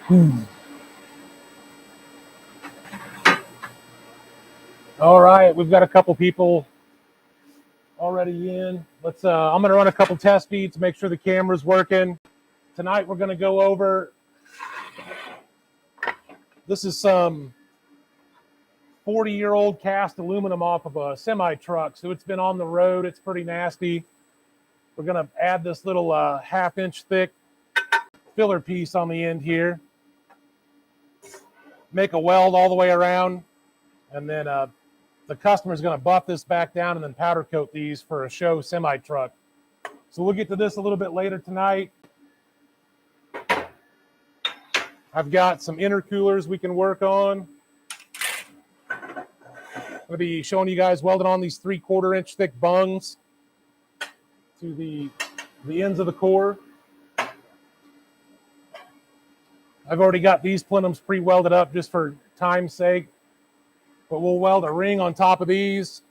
All right, we've got a couple people already in. I'm going to run a couple test beats, make sure the camera's working. Tonight we're going to go over, this is some 40-year-old cast aluminum off of a semi-truck. So it's been on the road. It's pretty nasty. We're going to add this little half-inch thick filler piece on the end here. Make a weld all the way around. And then the customer is going to buff this back down and then powder coat these for a show semi-truck. So we'll get to this a little bit later tonight. I've got some intercoolers we can work on. I'm going to be showing you guys welding on these 3/4 inch thick bungs to the ends of the core. I've already got these plenums pre-welded up just for time's sake, but we'll weld a ring on top of these,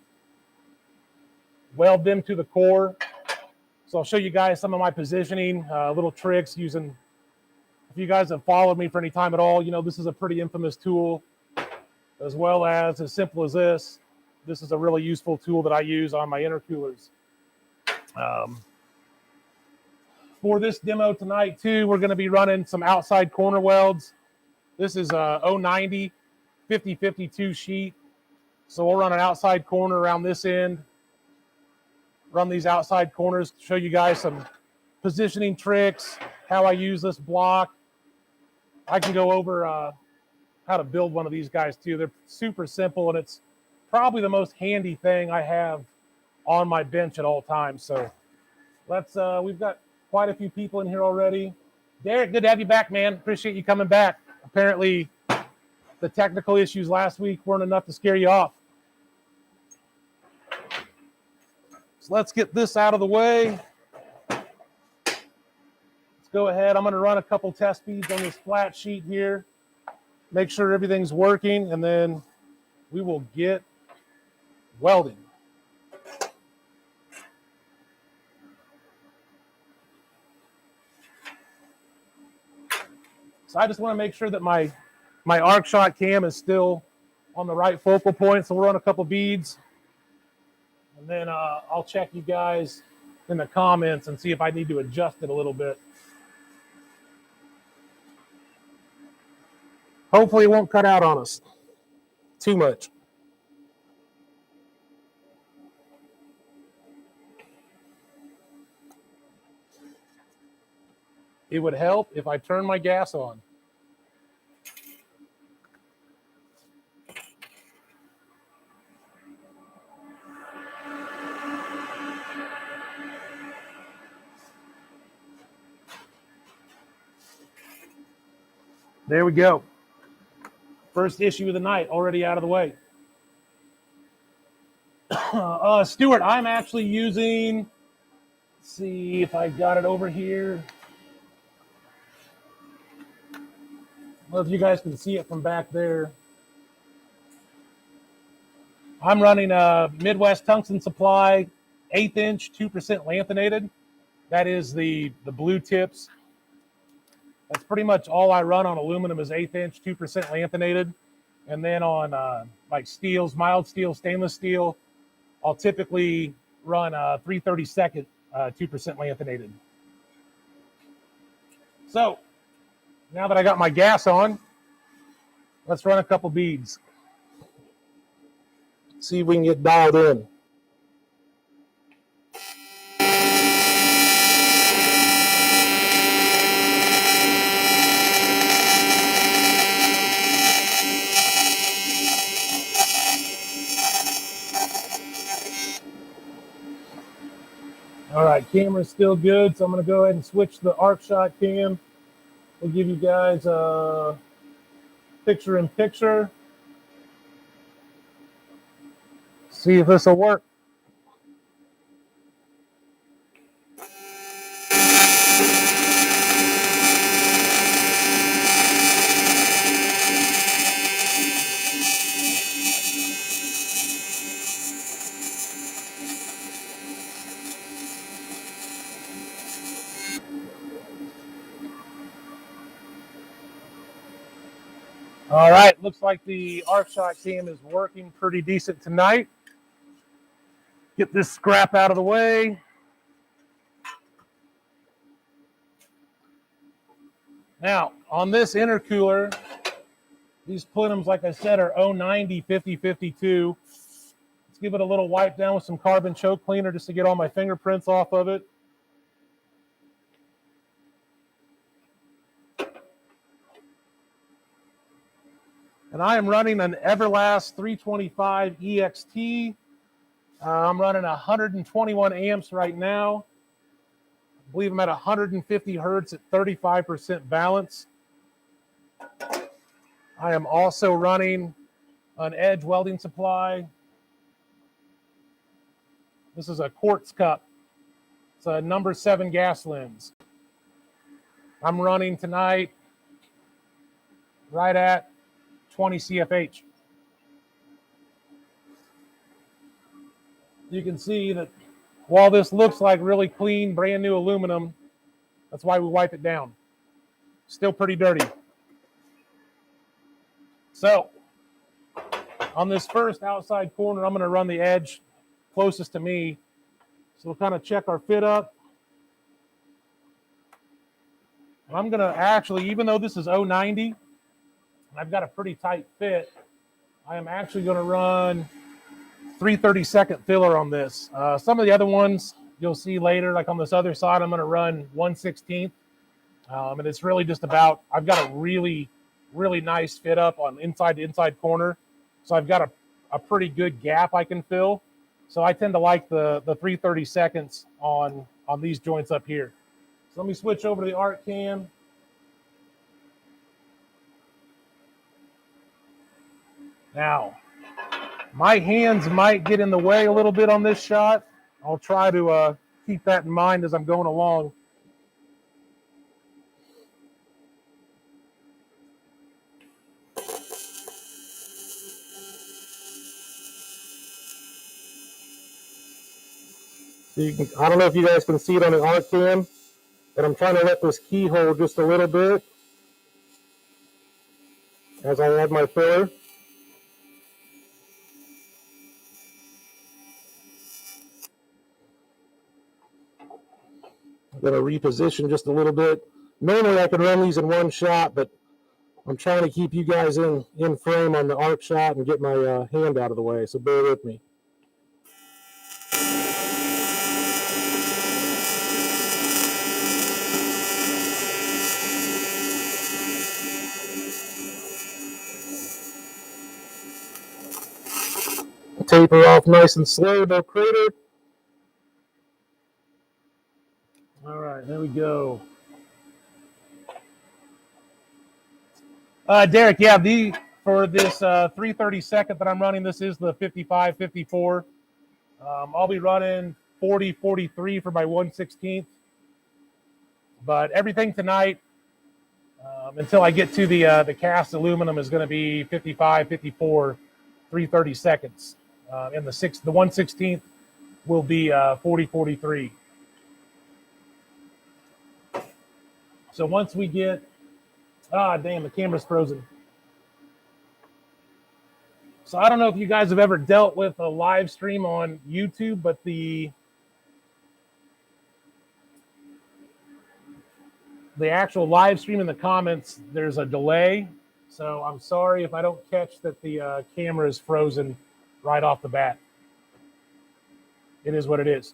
weld them to the core. So I'll show you guys some of my positioning, little tricks using, if you guys have followed me for any time at all, you know this is a pretty infamous tool, as well as simple as this. This is a really useful tool that I use on my intercoolers. For this demo tonight too, we're going to be running some outside corner welds. This is a 090 5052 sheet. So we'll run an outside corner around this end, run these outside corners to show you guys some positioning tricks, how I use this block. I can go over how to build one of these guys too. They're super simple, and it's probably the most handy thing I have on my bench at all times. So we've got quite a few people in here already. Derek, good to have you back, man. Appreciate you coming back. Apparently the technical issues last week weren't enough to scare you off. So let's get this out of the way. Let's go ahead. I'm going to run a couple test beads on this flat sheet here. Make sure everything's working, and then we will get welding. So I just want to make sure that my arc shot cam is still on the right focal point. So we'll run a couple beads, and then I'll check you guys in the comments and see if I need to adjust it a little bit. Hopefully it won't cut out on us too much. It would help if I turn my gas on. There we go. First issue of the night already out of the way. Stuart, I'm actually using, let's see if I got it over here. Well, if you guys can see it from back there. I'm running a Midwest Tungsten Supply 1/8 inch 2% lanthanated. That is the blue tips. That's pretty much all I run on aluminum is 1/8 inch 2% lanthanated. And then on like steels, mild steel, stainless steel, I'll typically run 3/32 2% lanthanated. So now that I got my gas on, let's run a couple beads. See if we can get dialed in. All right, camera's still good, so I'm going to go ahead and switch the arc shot cam. We'll give you guys a picture in picture. See if this will work. All right, looks like the arc shot cam is working pretty decent tonight. Get this scrap out of the way. Now, on this intercooler, these plenums, like I said, are 090 5052. Let's give it a little wipe down with some carbon choke cleaner just to get all my fingerprints off of it. And I am running an Everlast 325 EXT. I'm running 121 amps right now. I believe I'm at 150 hertz at 35% balance. I am also running an Edge welding supply. This is a quartz cup. It's a number 7 gas lens. I'm running tonight right at 20 CFH. You can see that while this looks like really clean, brand new aluminum, that's why we wipe it down. Still pretty dirty. So on this first outside corner, I'm going to run the edge closest to me. So we'll kind of check our fit up. I'm going to actually, even though this is 090, and I've got a pretty tight fit, I am actually going to run 3/32 filler on this. Some of the other ones you'll see later, like on this other side, I'm going to run 1/16. And it's really just about, I've got a really, really nice fit up on inside to inside corner. So I've got a pretty good gap I can fill. So I tend to like the 3/32 on these joints up here. So let me switch over to the arc cam. Now, my hands might get in the way a little bit on this shot. I'll try to keep that in mind as I'm going along. So I don't know if you guys can see it on the arc cam, but I'm trying to let this key hold just a little bit as I add my filler. I'm going to reposition just a little bit. Normally I can run these in one shot, but I'm trying to keep you guys in frame on the arc shot and get my hand out of the way, so bear with me. Taper off nice and slow, no crater. All right, there we go. Derek, yeah, for this 3/32 that I'm running, this is the 55-54. I'll be running 40-43 for my 1/16. But everything tonight, until I get to the cast aluminum, is going to be 55-54, 3/32. And the 1/16 will be 40-43. So once we get, damn, the camera's frozen. So I don't know if you guys have ever dealt with a live stream on YouTube, but the actual live stream in the comments, there's a delay. So I'm sorry if I don't catch that the camera is frozen right off the bat. It is what it is.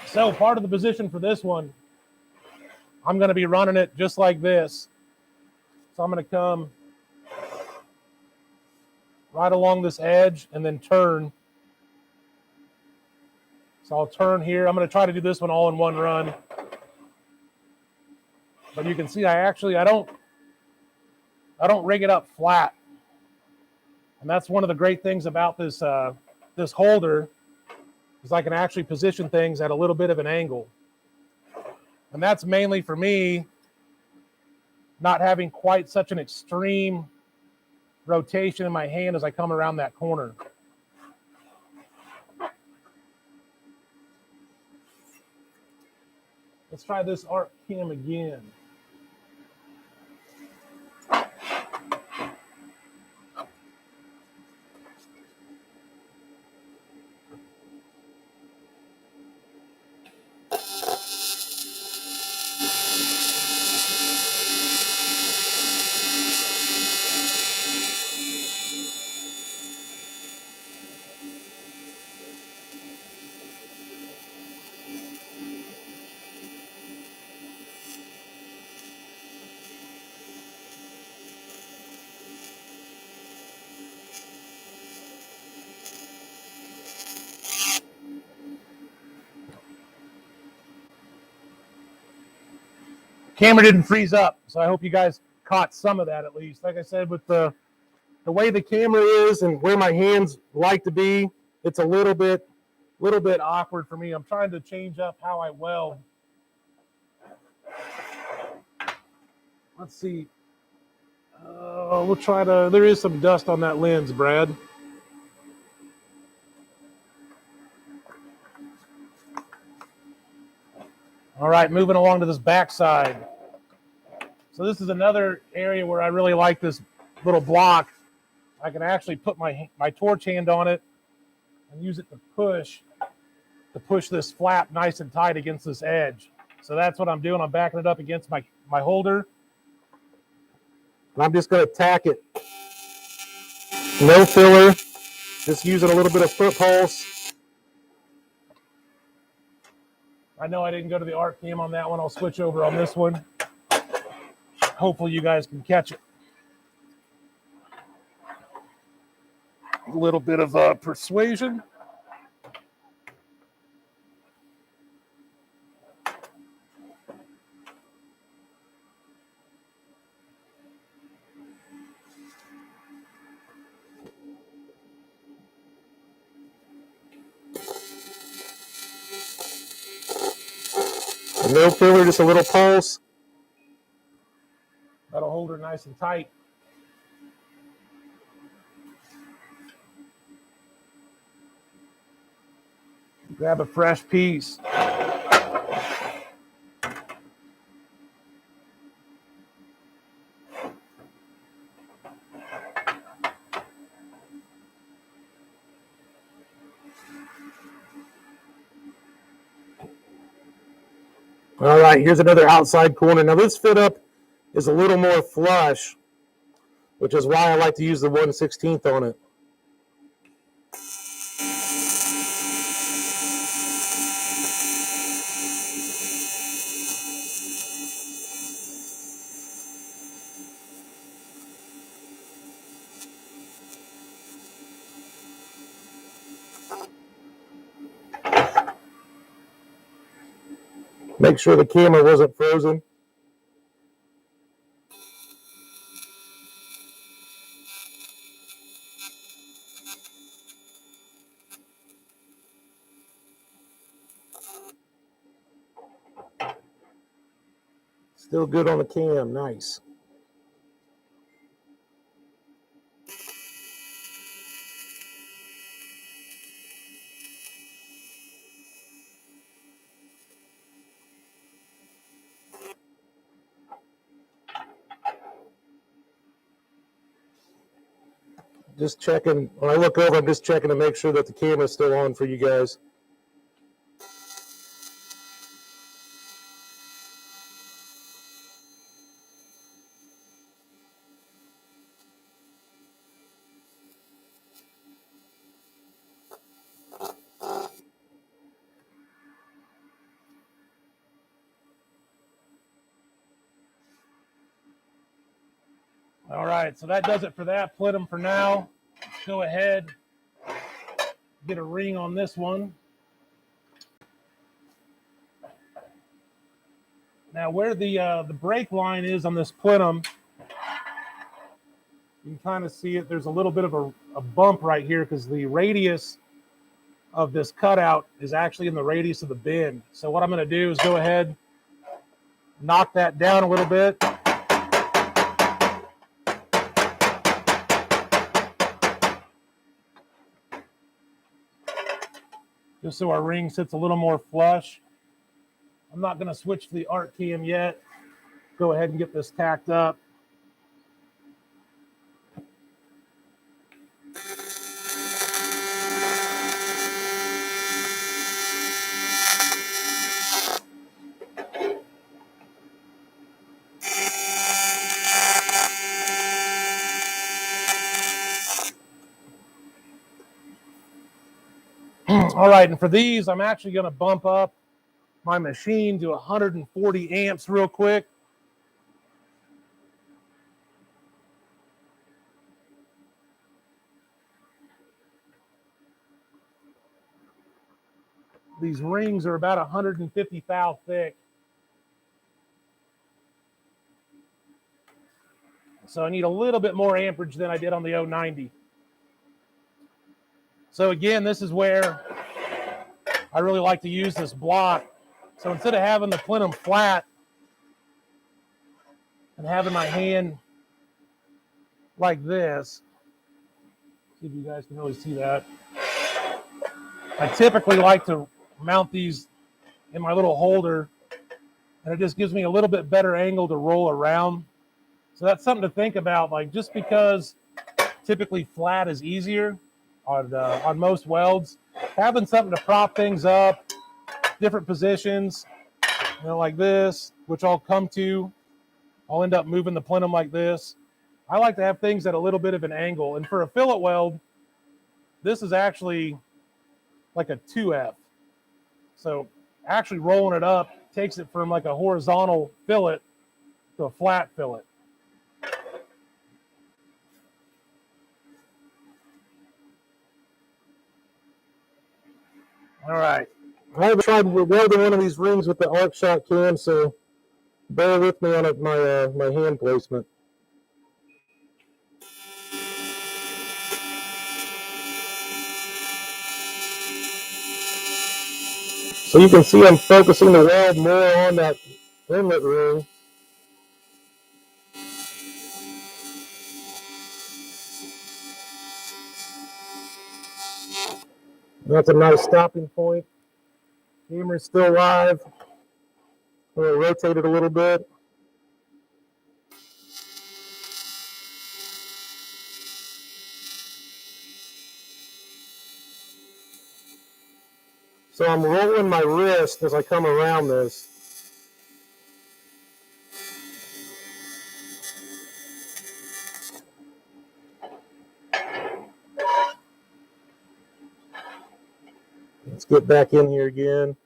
So part of the position for this one, I'm going to be running it just like this. So I'm going to come right along this edge and then turn. So I'll turn here. I'm going to try to do this one all in one run. But you can see I don't rig it up flat. And that's one of the great things about this this holder, is I can actually position things at a little bit of an angle. And that's mainly for me not having quite such an extreme rotation in my hand as I come around that corner. Let's try this arc cam again. Camera didn't freeze up, so I hope you guys caught some of that at least. Like I said, with the way the camera is and where my hands like to be, it's a little bit awkward for me. I'm trying to change up how I weld. Let's see. We'll try to. There is some dust on that lens, Brad. All right, moving along to this back side. So this is another area where I really like this little block. I can actually put my torch hand on it and use it to push this flap nice and tight against this edge. So that's what I'm doing. I'm backing it up against my holder. And I'm just going to tack it. No filler, just using a little bit of foot pulse. I know I didn't go to the art cam on that one. I'll switch over on this one. Hopefully you guys can catch it. A little bit of persuasion. No filler, just a little pulse. That'll hold her nice and tight. Grab a fresh piece. All right, here's another outside corner. Now this fit up is a little more flush, which is why I like to use the 1/16 on it. Make sure the camera wasn't frozen. Still good on the cam, nice. Just checking, when I look over, I'm just checking to make sure that the camera's still on for you guys. All right, so that does it for that plenum for now. Let's go ahead, get a ring on this one. Now where the brake line is on this plenum, you can kind of see it. There's a little bit of a bump right here because the radius of this cutout is actually in the radius of the bend. So what I'm going to do is go ahead, knock that down a little bit. Just so our ring sits a little more flush. I'm not going to switch to the art cam yet. Go ahead and get this tacked up. All right, and for these, I'm actually going to bump up my machine to 140 amps real quick. These rings are about 150 thou thick. So I need a little bit more amperage than I did on the 090. So again, this is where I really like to use this block. So instead of having the plenum flat and having my hand like this, see if you guys can really see that. I typically like to mount these in my little holder, and it just gives me a little bit better angle to roll around. So that's something to think about. Like, just because typically flat is easier on most welds, having something to prop things up, different positions, like this, which I'll come to. I'll end up moving the plenum like this. I like to have things at a little bit of an angle. And for a fillet weld, this is actually like a 2F. So actually rolling it up takes it from like a horizontal fillet to a flat fillet. All right. I haven't tried welding one of these rings with the arc shot cam, so bear with me on my hand placement. So you can see I'm focusing the weld more on that inlet ring. That's a nice stopping point. Camera's still live. I'm going to rotate it a little bit. So I'm rolling my wrist as I come around this. Let's get back in here again.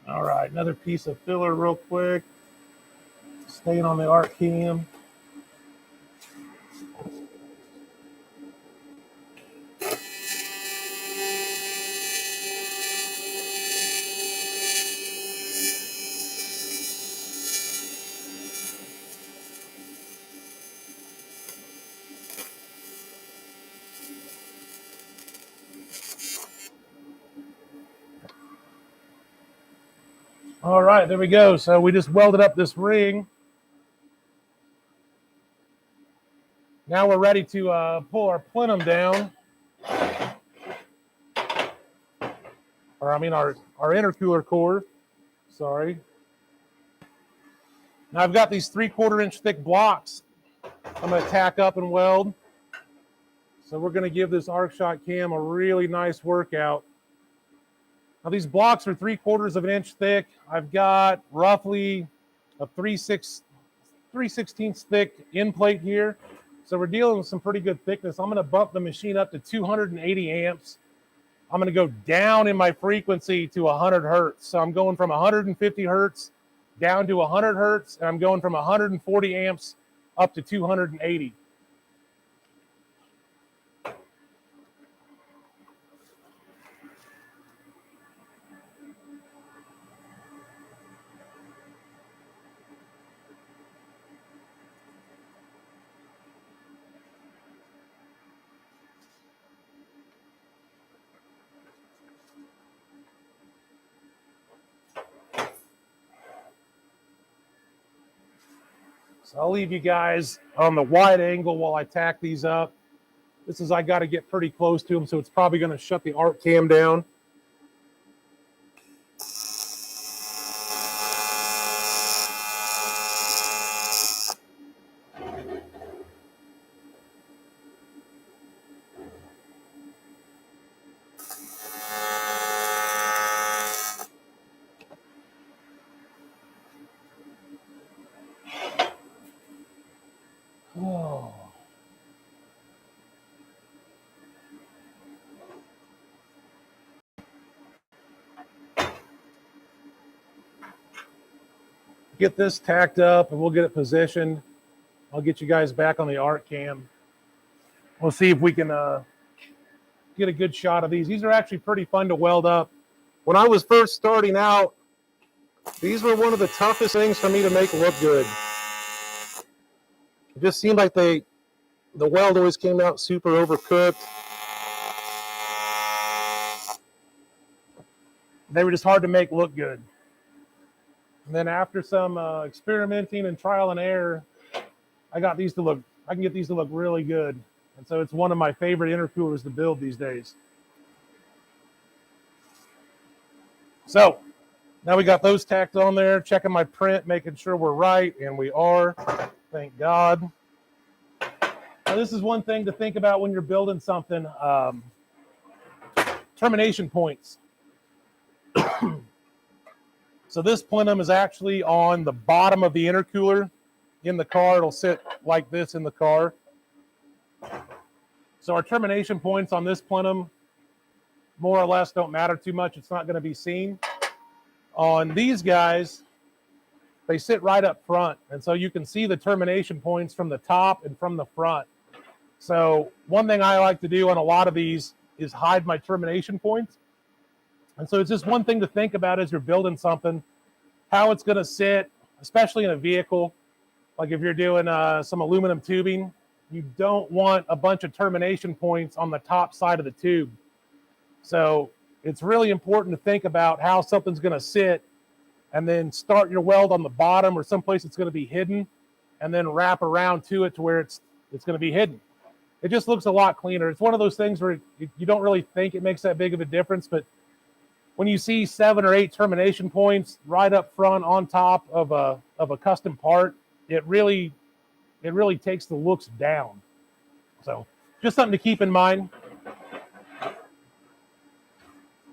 All right, another piece of filler real quick. Staying on the arc cam. All right, there we go. So we just welded up this ring. Now we're ready to pull our plenum down. Or I mean our intercooler core. Sorry. Now I've got these 3/4 inch thick blocks I'm going to tack up and weld. So we're going to give this arc shot cam a really nice workout. Now these blocks are 3/4 of an inch thick. I've got roughly a 3/16 thick end plate here. So we're dealing with some pretty good thickness. I'm going to bump the machine up to 280 amps. I'm going to go down in my frequency to 100 hertz. So I'm going from 150 hertz down to 100 hertz, and I'm going from 140 amps up to 280. So I'll leave you guys on the wide angle while I tack these up. This is, I got to get pretty close to them, so it's probably going to shut the arc cam down. get this tacked up and we'll get it positioned. I'll get you guys back on the arc cam. We'll see if we can get a good shot of these. These are actually pretty fun to weld up. When I was first starting out, these were one of the toughest things for me to make look good. It just seemed like the weld always came out super overcooked. They were just hard to make look good. And then after some experimenting and trial and error, I can get these to look really good. And so it's one of my favorite intercoolers to build these days. So now we got those tacked on there, checking my print, making sure we're right, and we are, thank God. Now this is one thing to think about when you're building something, termination points. So this plenum is actually on the bottom of the intercooler in the car. It'll sit like this in the car. So our termination points on this plenum more or less don't matter too much. It's not going to be seen. On these guys, they sit right up front. And so you can see the termination points from the top and from the front. So one thing I like to do on a lot of these is hide my termination points. And so it's just one thing to think about as you're building something, how it's going to sit, especially in a vehicle. Like if you're doing some aluminum tubing, you don't want a bunch of termination points on the top side of the tube. So it's really important to think about how something's going to sit and then start your weld on the bottom or someplace it's going to be hidden and then wrap around to it to where it's going to be hidden. It just looks a lot cleaner. It's one of those things where you don't really think it makes that big of a difference, but when you see 7 or 8 termination points right up front on top of a custom part, it really takes the looks down. So just something to keep in mind.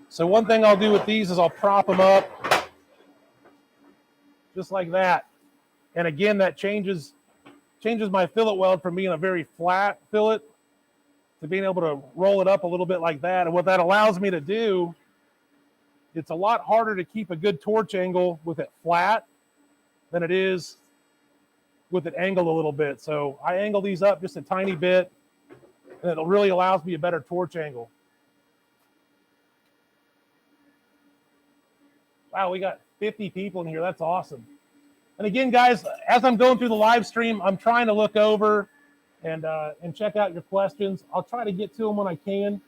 So one thing I'll do with these is I'll prop them up just like that. And again, that changes my fillet weld from being a very flat fillet to being able to roll it up a little bit like that. And what that allows me to do, it's a lot harder to keep a good torch angle with it flat than it is with it angled a little bit. So I angle these up just a tiny bit, and it really allows me a better torch angle. Wow, we got 50 people in here. That's awesome. And again, guys, as I'm going through the live stream, I'm trying to look over and check out your questions. I'll try to get to them when I can.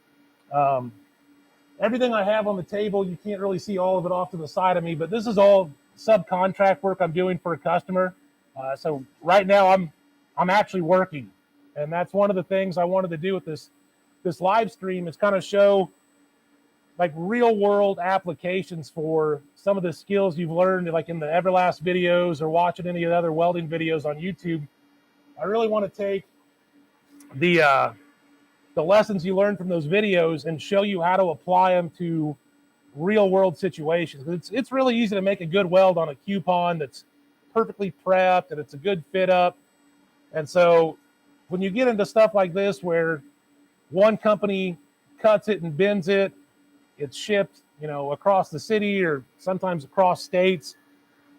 Everything I have on the table, you can't really see all of it off to the side of me, but this is all subcontract work I'm doing for a customer. So right now I'm actually working, and that's one of the things I wanted to do with this live stream is kind of show like real world applications for some of the skills you've learned, like in the Everlast videos or watching any of the other welding videos on YouTube. I really want to take the lessons you learned from those videos and show you how to apply them to real world situations. It's really easy to make a good weld on a coupon that's perfectly prepped and it's a good fit up. And so when you get into stuff like this where one company cuts it and bends it, it's shipped, across the city or sometimes across states,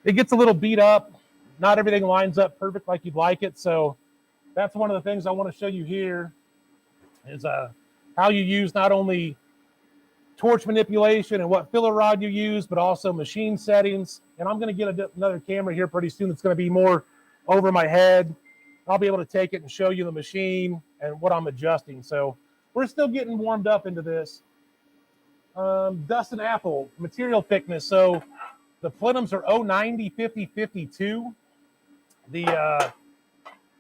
it gets a little beat up. Not everything lines up perfect like you'd like it. So that's one of the things I want to show you here is how you use not only torch manipulation and what filler rod you use, but also machine settings. And I'm going to get another camera here pretty soon that's going to be more over my head. I'll be able to take it and show you the machine and what I'm adjusting. So we're still getting warmed up into this. Dustin Apple, material thickness. So the plenums are 090, 50, 52. The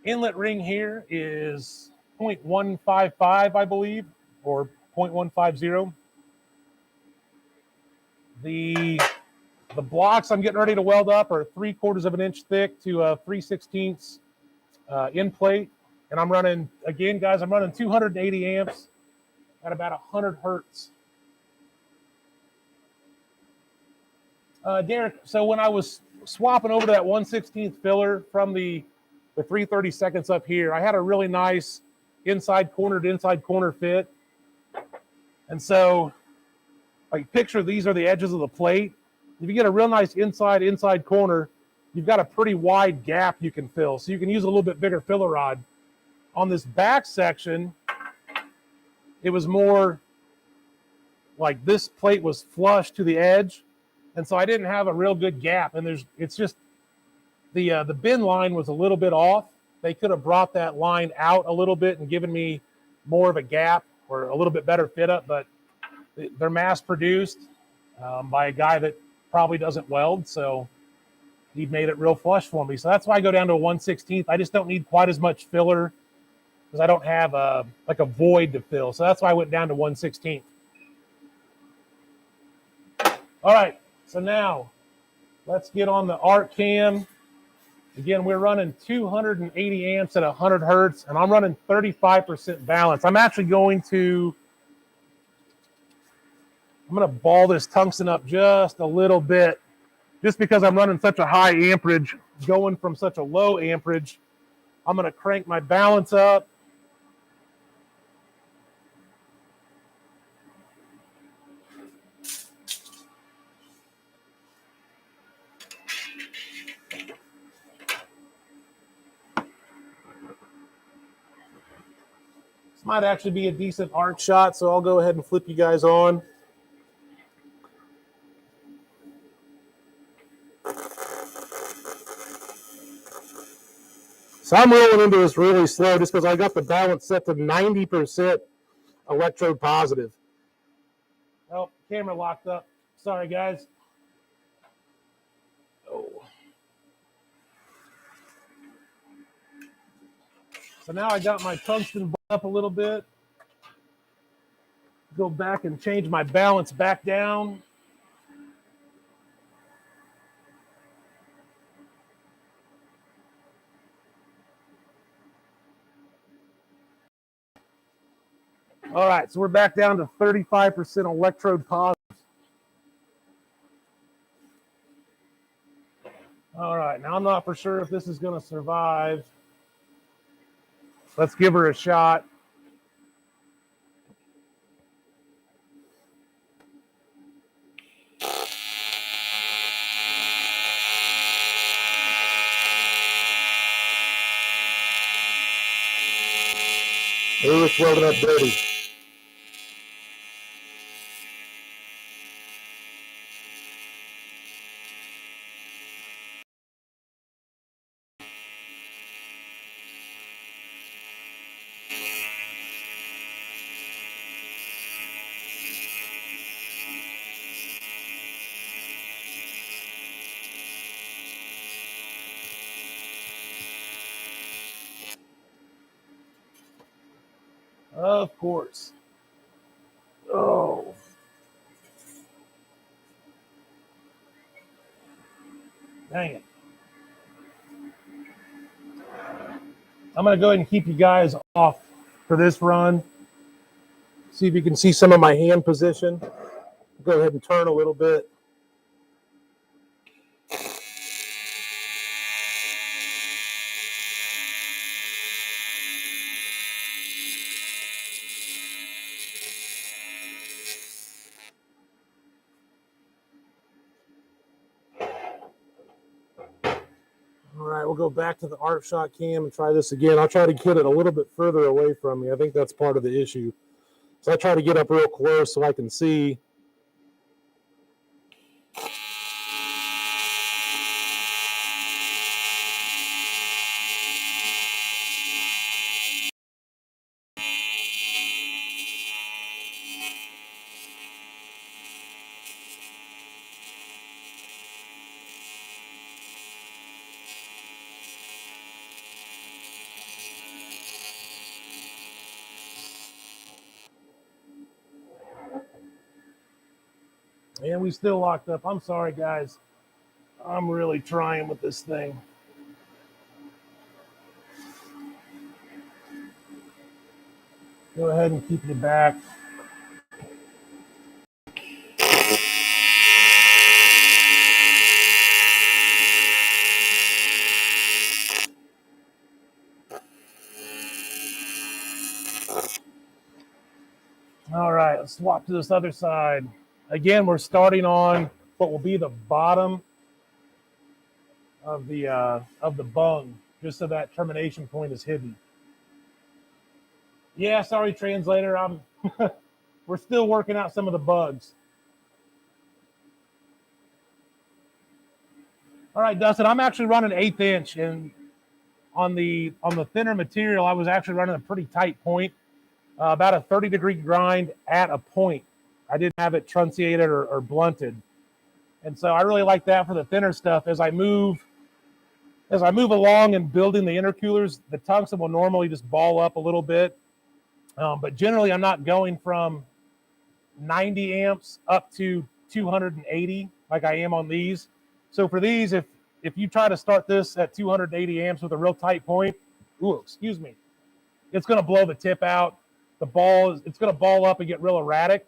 inlet ring here is 0.155, I believe, or 0.150. The blocks I'm getting ready to weld up are 3/4 of an inch thick to a 3/16 end plate. And I'm running, again, guys, I'm running 280 amps at about 100 hertz. Derek, so when I was swapping over to that 1/16 filler from the 3/32 up here, I had a really nice inside corner to inside corner fit. And so, like, picture these are the edges of the plate. If you get a real nice inside corner, you've got a pretty wide gap you can fill. So you can use a little bit bigger filler rod. On this back section, it was more like this plate was flush to the edge. And so I didn't have a real good gap. And it's just the bin line was a little bit off. They could have brought that line out a little bit and given me more of a gap or a little bit better fit up, but they're mass produced by a guy that probably doesn't weld. So he made it real flush for me. So that's why I go down to a 1/16. I just don't need quite as much filler because I don't have like a void to fill. So that's why I went down to 1/16. All right, so now let's get on the arc cam. Again, we're running 280 amps at 100 hertz, and I'm running 35% balance. I'm going to ball this tungsten up just a little bit, just because I'm running such a high amperage, going from such a low amperage. I'm going to crank my balance up. This might actually be a decent arc shot, so I'll go ahead and flip you guys on. So I'm rolling into this really slow just because I got the balance set to 90% electrode positive. Oh, camera locked up. Sorry, guys. Oh. So now I got my tungsten up a little bit. Go back and change my balance back down. All right, so we're back down to 35% electrode positive. All right, now I'm not for sure if this is going to survive. Let's give her a shot. Ooh, it's welding up dirty. Of course. Oh. Dang it. I'm going to go ahead and keep you guys off for this run. See if you can see some of my hand position. Go ahead and turn a little bit. All right, we'll go back to the arc shot cam and try this again. I'll try to get it a little bit further away from me. I think that's part of the issue. So I try to get up real close so I can see. And we still locked up. I'm sorry, guys. I'm really trying with this thing. Go ahead and keep you back. All right, let's swap to this other side. Again, we're starting on what will be the bottom of the bung, just so that termination point is hidden. Yeah, sorry, translator. We're still working out some of the bugs. All right, Dustin, I'm actually running 1/8 inch, and on the thinner material, I was actually running a pretty tight point, about a 30-degree grind at a point. I didn't have it trunciated or blunted, and so I really like that for the thinner stuff. As I move along and building the intercoolers, the tungsten will normally just ball up a little bit, but generally I'm not going from 90 amps up to 280 like I am on these. So for these, if you try to start this at 280 amps with a real tight point, excuse me, it's going to blow the tip out. It's going to ball up and get real erratic.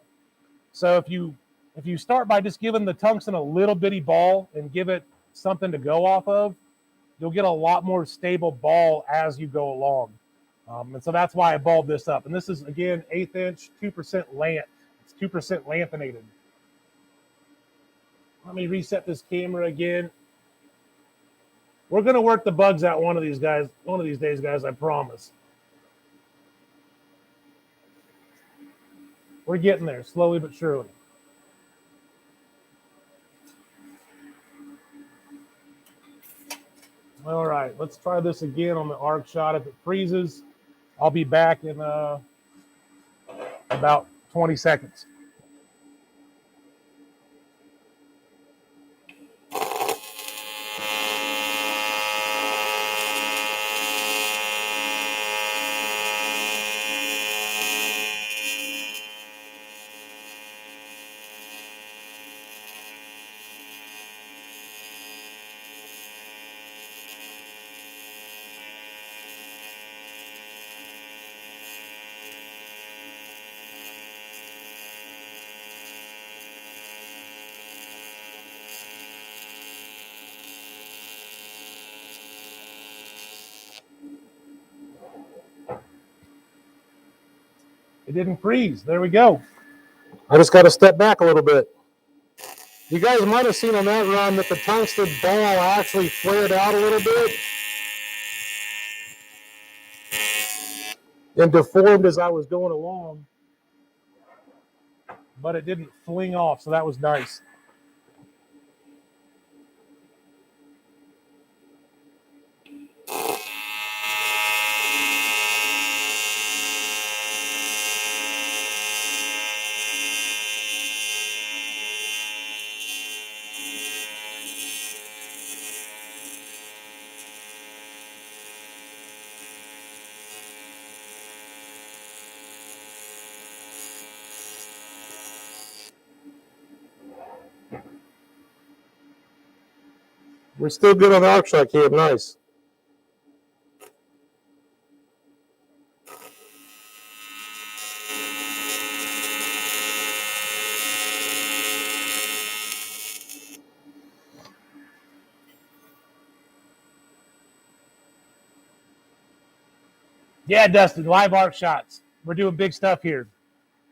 So if you start by just giving the tungsten a little bitty ball and give it something to go off of, you'll get a lot more stable ball as you go along. And so that's why I balled this up. And this is, again, 1/8 inch, 2% lant. It's 2% lanthanated. Let me reset this camera again. We're going to work the bugs out one of these days, guys, I promise. We're getting there, slowly but surely. All right, let's try this again on the arc shot. If it freezes, I'll be back in about 20 seconds. It didn't freeze. There we go. I just got to step back a little bit. You guys might have seen on that run that the tungsten ball actually flared out a little bit and deformed as I was going along, but it didn't fling off, so that was nice. We're still good on the arc shot cam. Nice. Yeah, Dustin, live arc shots. We're doing big stuff here.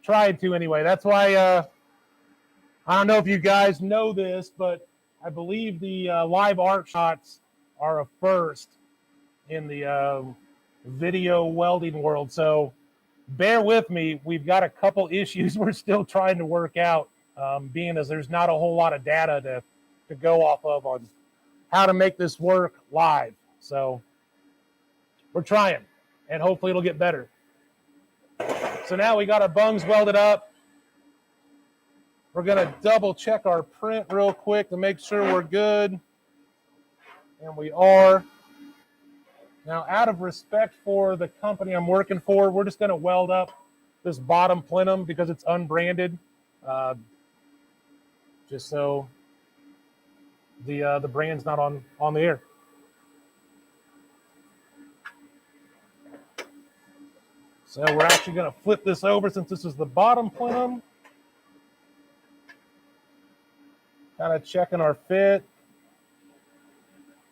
Trying to anyway. That's why I don't know if you guys know this, but I believe the live arc shots are a first in the video welding world. So bear with me. We've got a couple issues we're still trying to work out, being as there's not a whole lot of data to go off of on how to make this work live. So we're trying, and hopefully it'll get better. So now we got our bungs welded up. We're going to double check our print real quick to make sure we're good. And we are. Now, out of respect for the company I'm working for, we're just going to weld up this bottom plenum because it's unbranded, just so the brand's not on the air. So we're actually going to flip this over since this is the bottom plenum. Kind of checking our fit.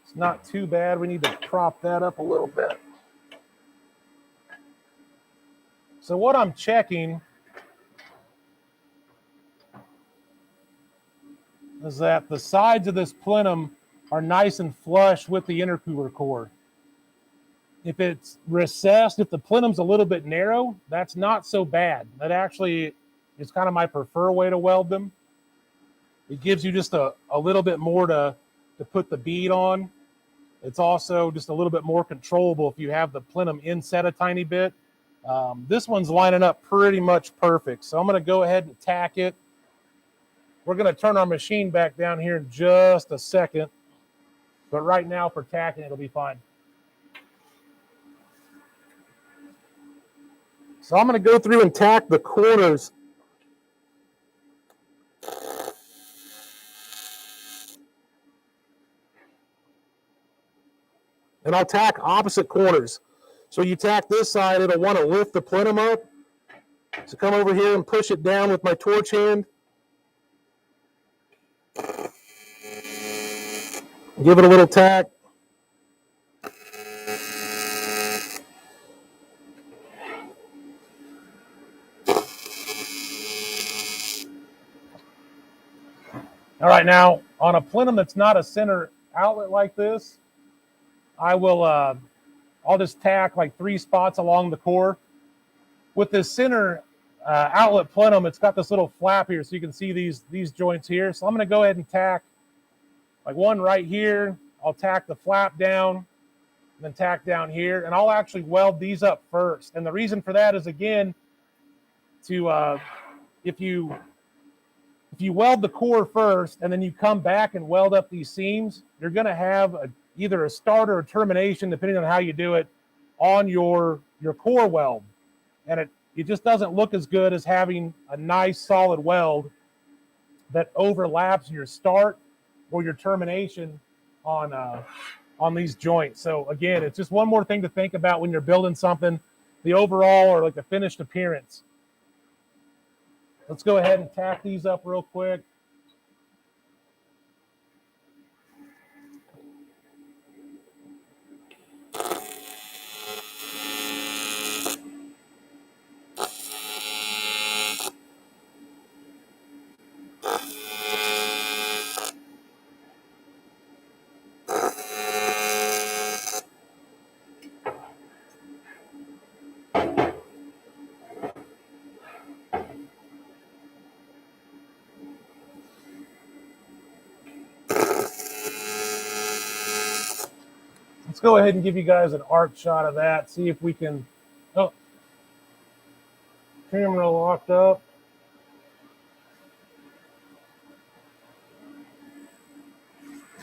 It's not too bad. We need to prop that up a little bit. So what I'm checking is that the sides of this plenum are nice and flush with the intercooler core. If it's recessed, if the plenum's a little bit narrow, that's not so bad. That actually is kind of my preferred way to weld them. It gives you just a little bit more to put the bead on. It's also just a little bit more controllable if you have the plenum inset a tiny bit. This one's lining up pretty much perfect. So I'm going to go ahead and tack it. We're going to turn our machine back down here in just a second. But right now for tacking, it'll be fine. So I'm going to go through and tack the corners. And I'll tack opposite corners. So you tack this side, it'll want to lift the plenum up. So come over here and push it down with my torch hand. Give it a little tack. All right, now on a plenum that's not a center outlet like this, I'll just tack like 3 spots along the core. With this center outlet plenum, it's got this little flap here, so you can see these joints here. So I'm going to go ahead and tack like one right here. I'll tack the flap down, and then tack down here, and I'll actually weld these up first. And the reason for that is, again, to if you weld the core first and then you come back and weld up these seams, you're going to have either a start or a termination, depending on how you do it, on your core weld. And it just doesn't look as good as having a nice solid weld that overlaps your start or your termination on these joints. So again, it's just one more thing to think about when you're building something, the overall or like the finished appearance. Let's go ahead and tack these up real quick. Let's go ahead and give you guys an arc shot of that. See if we can. Oh, camera locked up.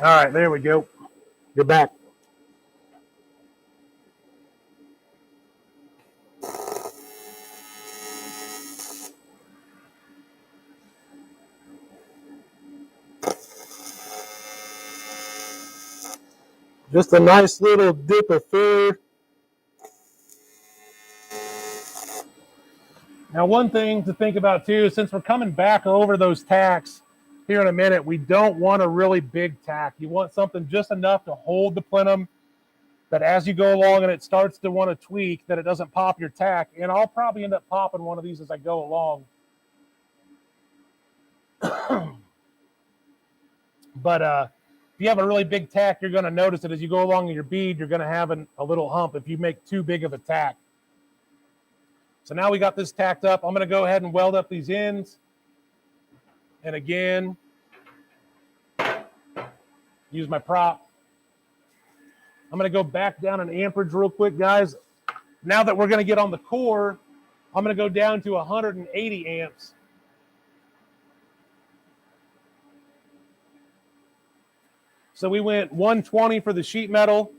All right, there we go. You're back. Just a nice little dip of filler. Now, one thing to think about too, since we're coming back over those tacks here in a minute, we don't want a really big tack. You want something just enough to hold the plenum, that as you go along and it starts to want to tweak, that it doesn't pop your tack. And I'll probably end up popping one of these as I go along. But if you have a really big tack, you're going to notice that as you go along in your bead, you're going to have a little hump if you make too big of a tack. So now we got this tacked up. I'm going to go ahead and weld up these ends. And again, use my prop. I'm going to go back down an amperage real quick, guys. Now that we're going to get on the core, I'm going to go down to 180 amps. So we went 120 for the sheet metal.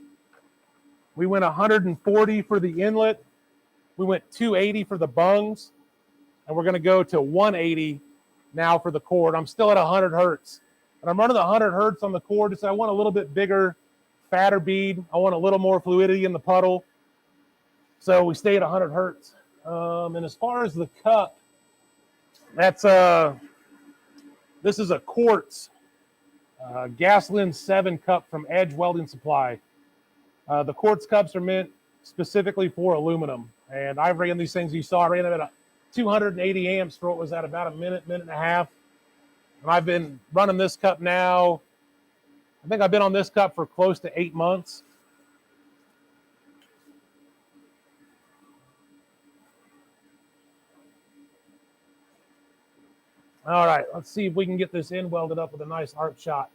We went 140 for the inlet. We went 280 for the bungs. And we're going to go to 180 now for the cord. I'm still at 100 hertz. And I'm running the 100 hertz on the cord because I want a little bit bigger, fatter bead. I want a little more fluidity in the puddle. So we stay at 100 hertz. And as far as the cup, that's this is a quartz gasoline 7 cup from Edge Welding Supply. The quartz cups are meant specifically for aluminum. And I've ran these things, you saw, I ran them at 280 amps for what was that, about a minute and a half. And I've been running this cup now I think I've been on this cup for close to 8 months. All right, let's see if we can get this end welded up with a nice arc shot.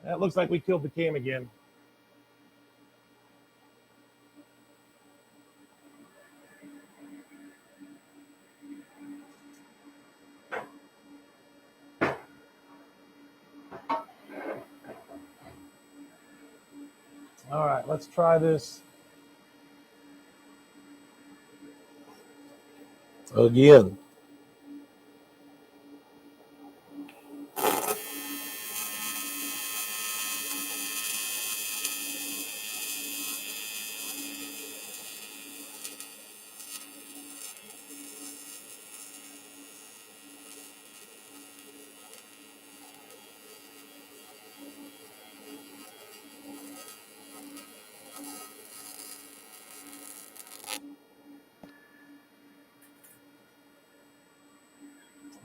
That looks like we killed the cam again. All right, let's try this again.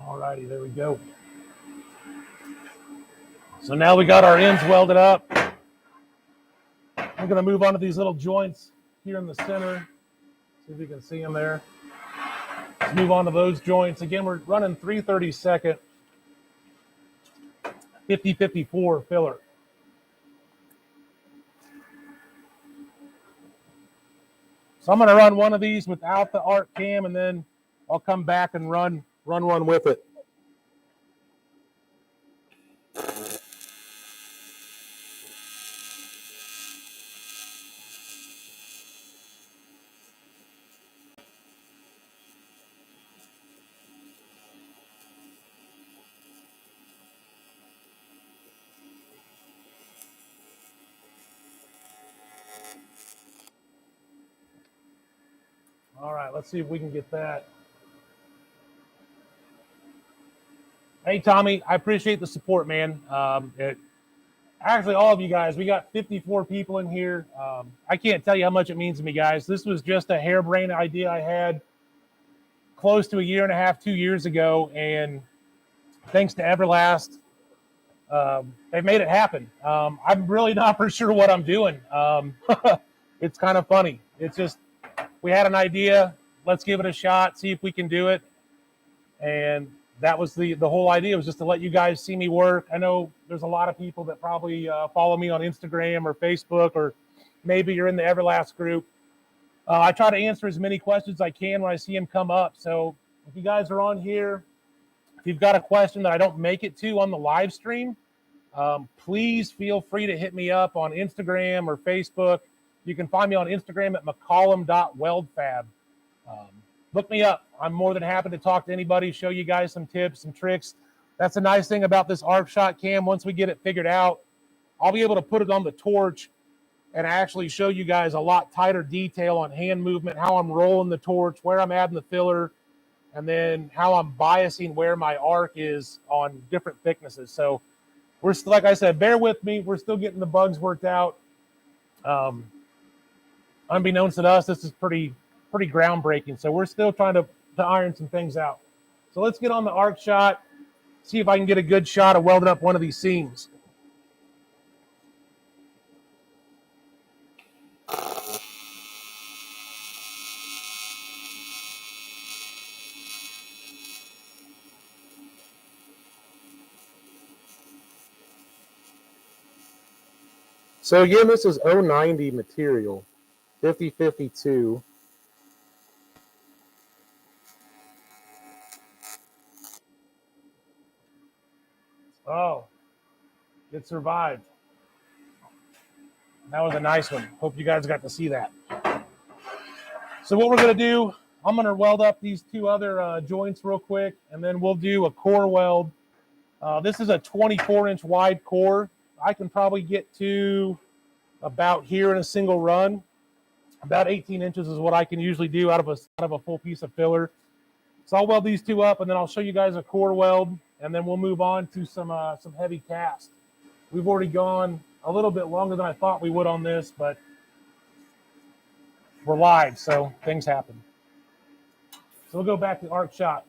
All righty, there we go. So now we got our ends welded up. I'm going to move on to these little joints here in the center. See if you can see them there. Let's move on to those joints. Again, we're running 3/32 50-54 filler. So I'm going to run one of these without the arc cam, and then I'll come back and run one with it. All right, let's see if we can get that. Hey, Tommy, I appreciate the support, man. Actually, all of you guys, we got 54 people in here. I can't tell you how much it means to me, guys. This was just a harebrained idea I had close to a year and a half, 2 years ago, and thanks to Everlast, they've made it happen. I'm really not for sure what I'm doing. It's kind of funny. It's just, we had an idea. Let's give it a shot, see if we can do it. And that was the whole idea, was just to let you guys see me work. I know there's a lot of people that probably follow me on Instagram or Facebook, or maybe you're in the Everlast group. I try to answer as many questions as I can when I see them come up. So if you guys are on here, if you've got a question that I don't make it to on the live stream, please feel free to hit me up on Instagram or Facebook. You can find me on Instagram at mccollum.weldfab. Look me up. I'm more than happy to talk to anybody, show you guys some tips, some tricks. That's a nice thing about this arc shot cam. Once we get it figured out, I'll be able to put it on the torch and actually show you guys a lot tighter detail on hand movement, how I'm rolling the torch, where I'm adding the filler, and then how I'm biasing where my arc is on different thicknesses. So we're still, like I said, bear with me. We're still getting the bugs worked out. Unbeknownst to us, this is pretty groundbreaking. So we're still trying to iron some things out. So let's get on the arc shot, see if I can get a good shot of welding up one of these seams. So again, this is 090 material, 50-52. Oh, it survived. That was a nice one. Hope you guys got to see that. So what we're going to do, I'm going to weld up these two other joints real quick, and then we'll do a core weld. This is a 24-inch wide core. I can probably get to about here in a single run. About 18 inches is what I can usually do out of a full piece of filler. So I'll weld these two up, and then I'll show you guys a core weld, and then we'll move on to some heavy cast. We've already gone a little bit longer than I thought we would on this, but we're live, so things happen. So we'll go back to arc shot.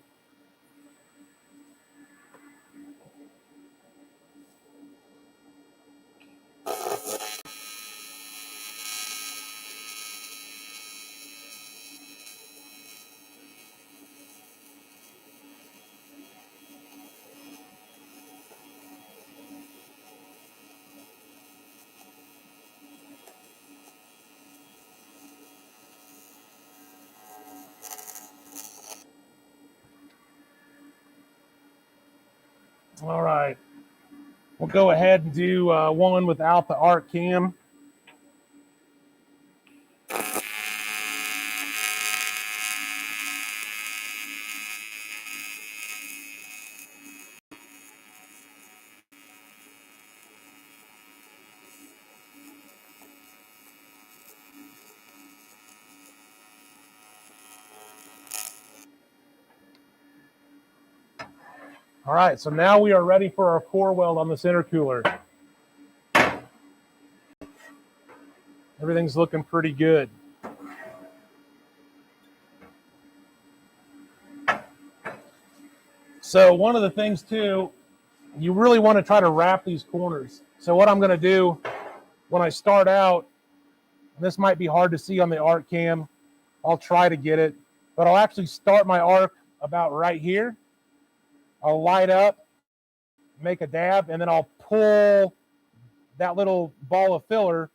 All right. We'll go ahead and do one without the arc cam. All right, so now we are ready for our core weld on this intercooler. Everything's looking pretty good. So one of the things too, you really want to try to wrap these corners. So what I'm going to do when I start out, this might be hard to see on the arc cam, I'll try to get it, but I'll actually start my arc about right here. I'll light up, make a dab, and then I'll pull that little ball of filler,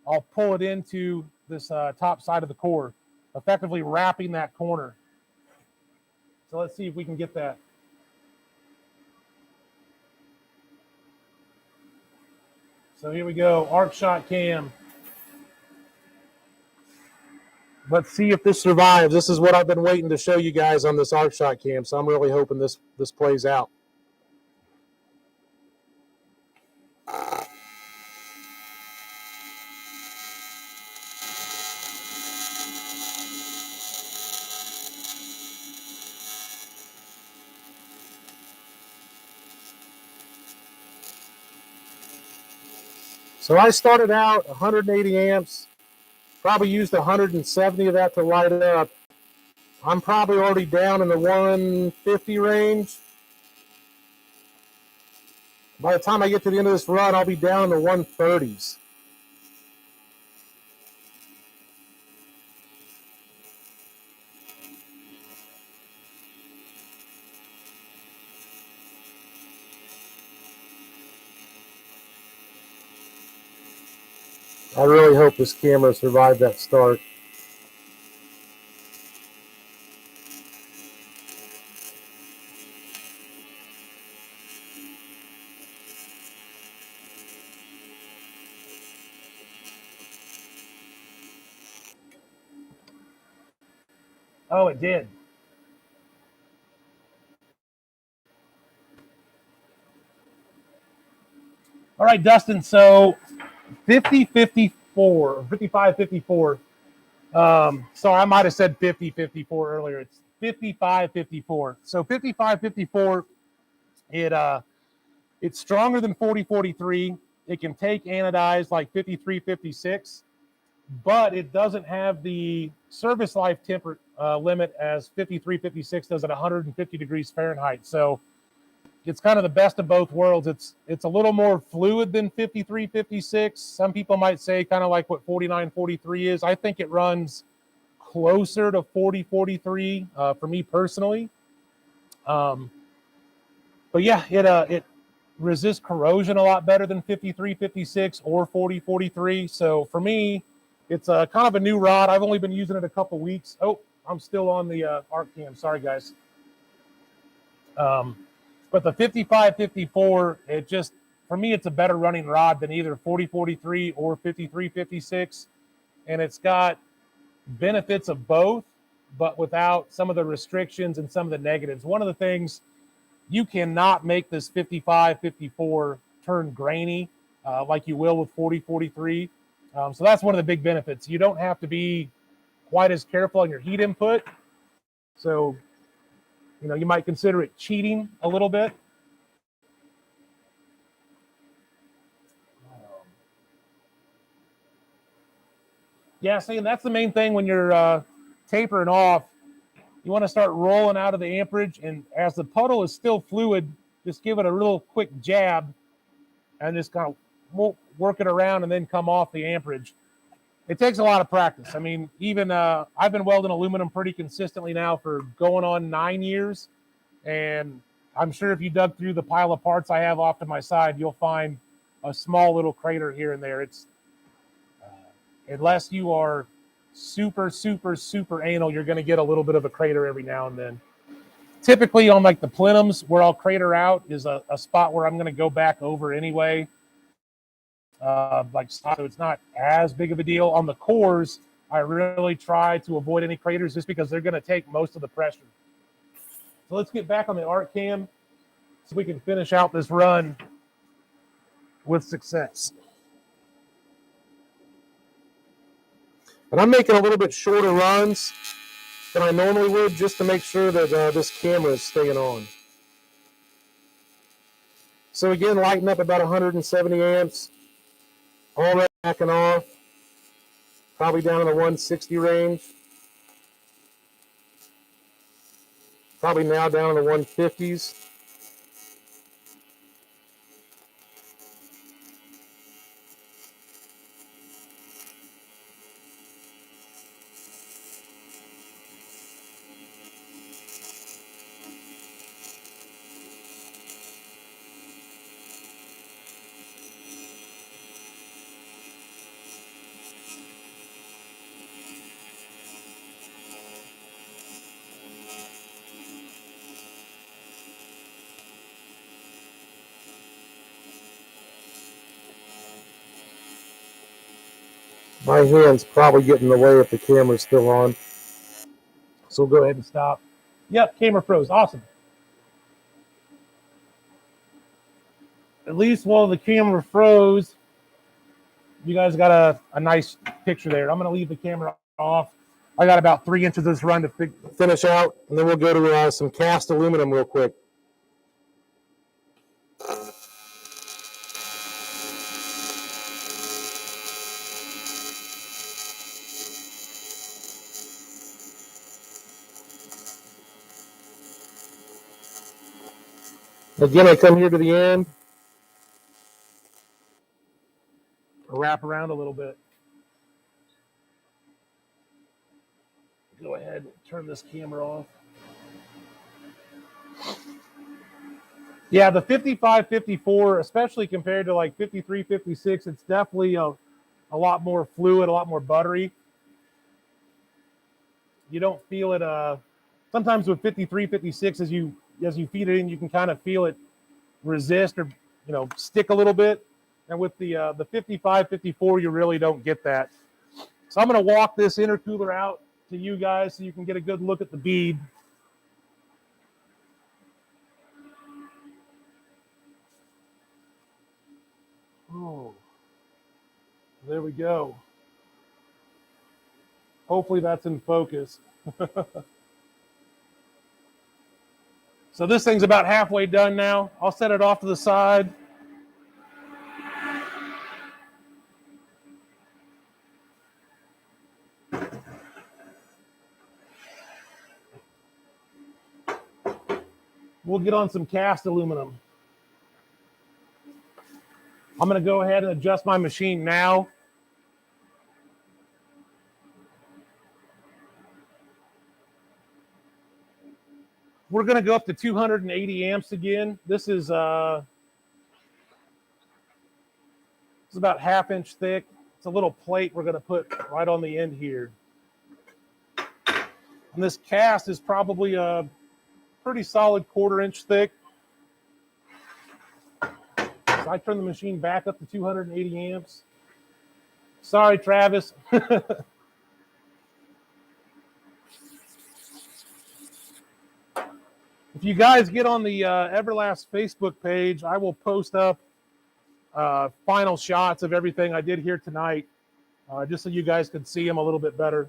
I'll pull it into this top side of the core, effectively wrapping that corner. So let's see if we can get that. So here we go, arc shot cam. Let's see if this survives. This is what I've been waiting to show you guys on this arc shot cam, so I'm really hoping this plays out. So I started out 180 amps, probably used 170 of that to light it up. I'm probably already down in the 150 range. By the time I get to the end of this run, I'll be down in the 130s. I really hope this camera survived that start. Oh, it did. All right, Dustin, so 50-54, 55-54. Sorry, I might have said 50-54 earlier. It's 55-54. So 55-54, it's stronger than 40-43. It can take anodized like 53-56, but it doesn't have the service life limit as 53-56 does at 150 degrees Fahrenheit. So it's kind of the best of both worlds. It's a little more fluid than 53-56. Some people might say kind of like what 49-43 is. I think it runs closer to 40-43 for me personally. But yeah, it resists corrosion a lot better than 53-56 or 40-43. So for me, it's kind of a new rod. I've only been using it a couple weeks. Oh, I'm still on the arc cam. Sorry, guys. But the 55-54, it just, for me, it's a better running rod than either 40-43 or 53-56. And it's got benefits of both. but without some of the restrictions and some of the negatives. One of the things, you cannot make this 55, 54 turn grainy like you will with 40, 43. So that's one of the big benefits. You don't have to be quite as careful on your heat input. So, you might consider it cheating a little bit. Yeah, see, and that's the main thing when you're tapering off. You want to start rolling out of the amperage, and as the puddle is still fluid, just give it a real quick jab and just kind of work it around and then come off the amperage. It takes a lot of practice. I mean, even I've been welding aluminum pretty consistently now for going on 9 years, and I'm sure if you dug through the pile of parts I have off to my side, you'll find a small little crater here and there. It's unless you are super, super, super anal, you're going to get a little bit of a crater every now and then. Typically on like the plenums, where I'll crater out is a spot where I'm going to go back over anyway. So it's not as big of a deal. On the cores, I really try to avoid any craters just because they're going to take most of the pressure. So let's get back on the arc cam so we can finish out this run with success. And I'm making a little bit shorter runs than I normally would just to make sure that this camera is staying on. So again, lighting up about 170 amps, already backing off, probably down in the 160 range. Probably now down in the 150s. My hand's probably getting in the way if the camera's still on. So we'll go ahead and stop. Yep, camera froze. Awesome. At least while the camera froze, you guys got a nice picture there. I'm going to leave the camera off. I got about 3 inches of this run to finish out, and then we'll go to some cast aluminum real quick. Again, I come here to the end, wrap around a little bit. Go ahead and turn this camera off. Yeah, the 55, 54, especially compared to like 53, 56, it's definitely a lot more fluid, a lot more buttery. You don't feel it. Sometimes with 53, 56, as you feed it in, you can kind of feel it resist or stick a little bit. And with the 55, 54, you really don't get that. So I'm going to walk this intercooler out to you guys so you can get a good look at the bead. Oh, there we go. Hopefully that's in focus. So this thing's about halfway done now. I'll set it off to the side. We'll get on some cast aluminum. I'm going to go ahead and adjust my machine now. We're going to go up to 280 amps again. This is about 1/2 inch thick. It's a little plate we're going to put right on the end here. And this cast is probably a pretty solid 1/4 inch thick. So I turn the machine back up to 280 amps. Sorry, Travis. If you guys get on the Everlast Facebook page, I will post up final shots of everything I did here tonight, just so you guys can see them a little bit better.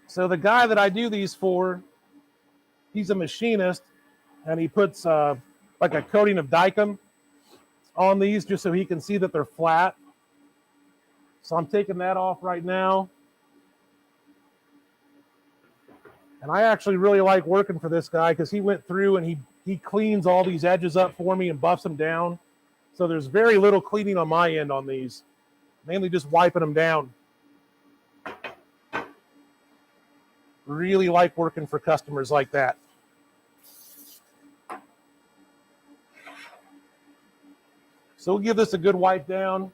So the guy that I do these for, he's a machinist, and he puts like a coating of Dicam on these just so he can see that they're flat. So I'm taking that off right now. And I actually really like working for this guy because he went through and he cleans all these edges up for me and buffs them down. So there's very little cleaning on my end on these, mainly just wiping them down. Really like working for customers like that. So we'll give this a good wipe down.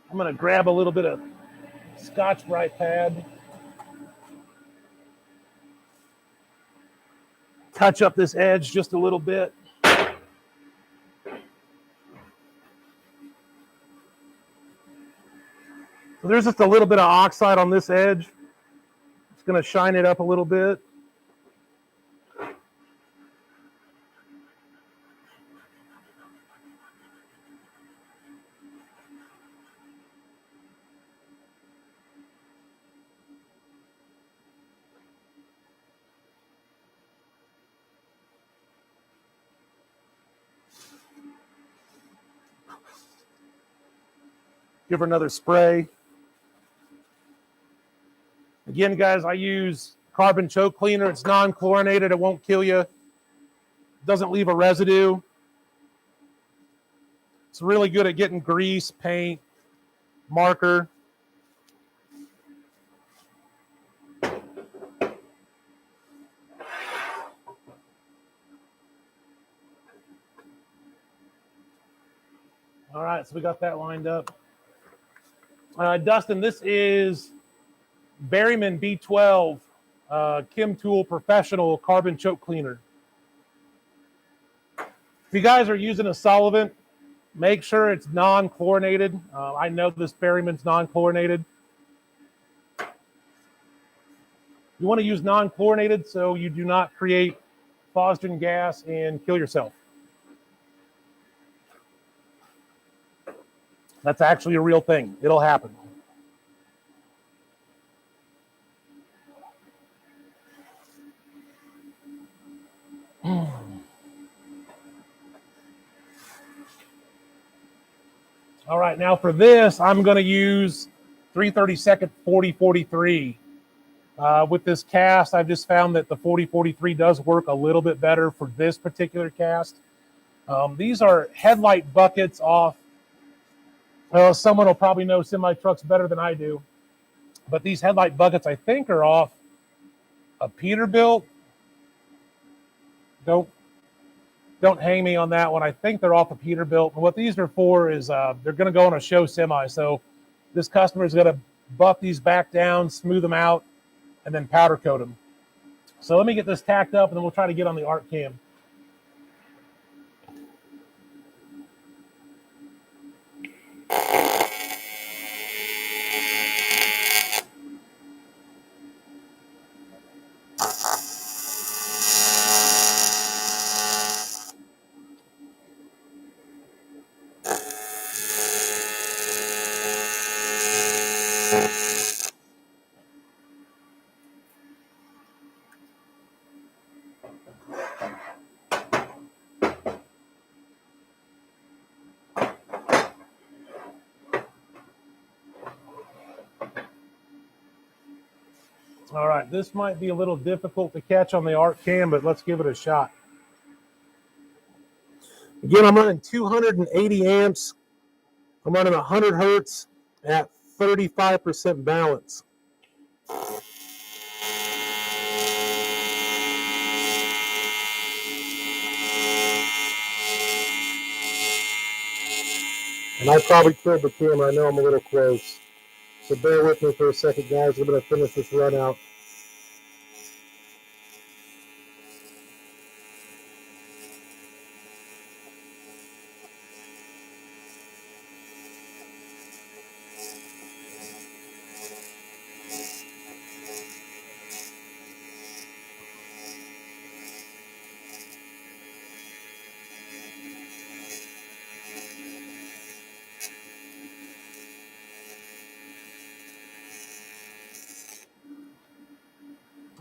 I'm going to grab a little bit of Scotch-Brite pad. Touch up this edge just a little bit. So there's just a little bit of oxide on this edge. It's going to shine it up a little bit. Give her another spray. Again, guys, I use carbon choke cleaner. It's non-chlorinated. It won't kill you. Doesn't leave a residue. It's really good at getting grease, paint, marker. All right, so we got that lined up. Dustin, this is Berryman B12 Chem Tool Professional Carbon Choke Cleaner. If you guys are using a solvent, make sure it's non-chlorinated. I know this Berryman's non-chlorinated. You want to use non-chlorinated so you do not create phosgene gas and kill yourself. That's actually a real thing. It'll happen. All right, now for this, I'm going to use 3/32 4043. With this cast, I've just found that the 4043 does work a little bit better for this particular cast. These are headlight buckets off. Someone will probably know semi-trucks better than I do. But these headlight buckets, I think, are off a Peterbilt. Don't hang me on that one. I think they're off a Peterbilt. And what these are for is they're going to go on a show semi. So this customer is going to buff these back down, smooth them out, and then powder coat them. So let me get this tacked up, and then we'll try to get on the art cam. All right, this might be a little difficult to catch on the art cam, but let's give it a shot. Again, I'm running 280 amps. I'm running 100 hertz at 35% balance. And I probably killed the camera. I know I'm a little close. So bear with me for a second, guys. I'm going to finish this run out.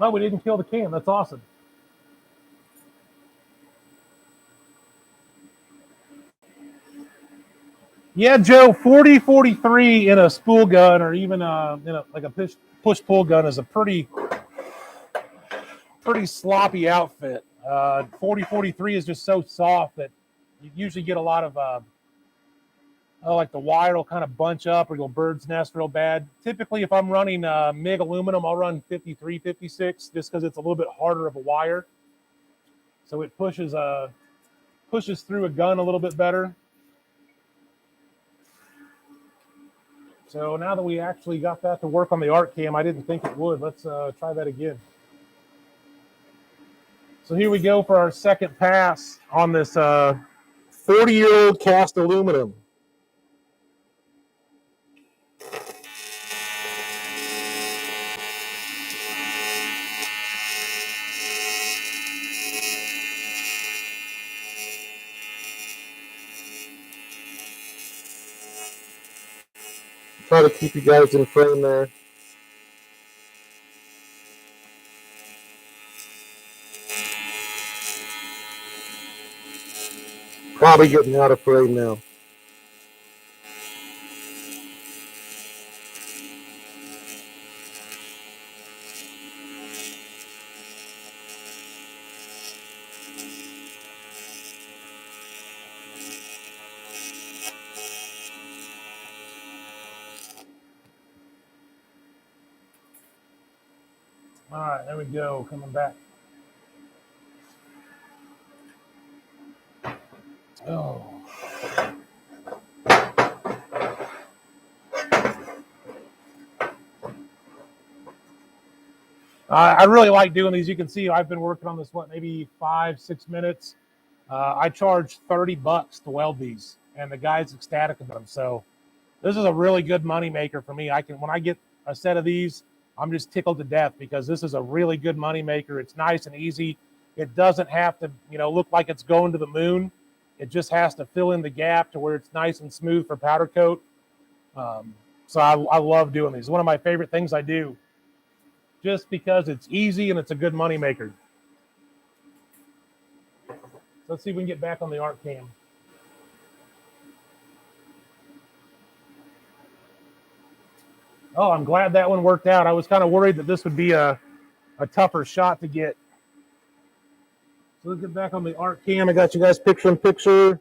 Oh, we didn't kill the cam. That's awesome. Yeah, Joe, 40-43 in a spool gun or even like a push pull gun is a pretty sloppy outfit. 40-43 is just so soft that you usually get a lot of like the wire will kind of bunch up or you'll bird's nest real bad. Typically, if I'm running MIG aluminum, I'll run 53, 56 just because it's a little bit harder of a wire. So it pushes through a gun a little bit better. So now that we actually got that to work on the art cam, I didn't think it would. Let's try that again. So here we go for our second pass on this 40-year-old cast aluminum. Try to keep you guys in frame there. Probably getting out of frame now. All right, there we go. Coming back. Oh. I really like doing these. You can see I've been working on this, maybe 5-6 minutes. I charge $30 to weld these, and the guy's ecstatic about them. So this is a really good money maker for me. When I get a set of these, I'm just tickled to death because this is a really good money maker. It's nice and easy. It doesn't have to, look like it's going to the moon. It just has to fill in the gap to where it's nice and smooth for powder coat. So I love doing these. One of my favorite things I do, just because it's easy and it's a good money maker. So let's see if we can get back on the art cam. Oh, I'm glad that one worked out. I was kind of worried that this would be a tougher shot to get. So let's get back on the art cam. I got you guys picture in picture.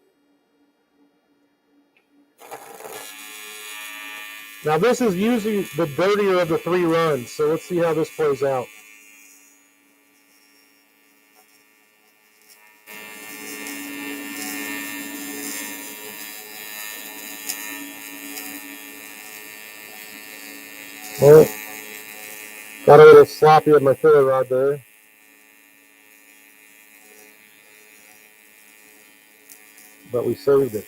Now this is usually the dirtier of the 3 runs, so let's see how this plays out. Well, got a little sloppy with my filler rod there. But we saved it.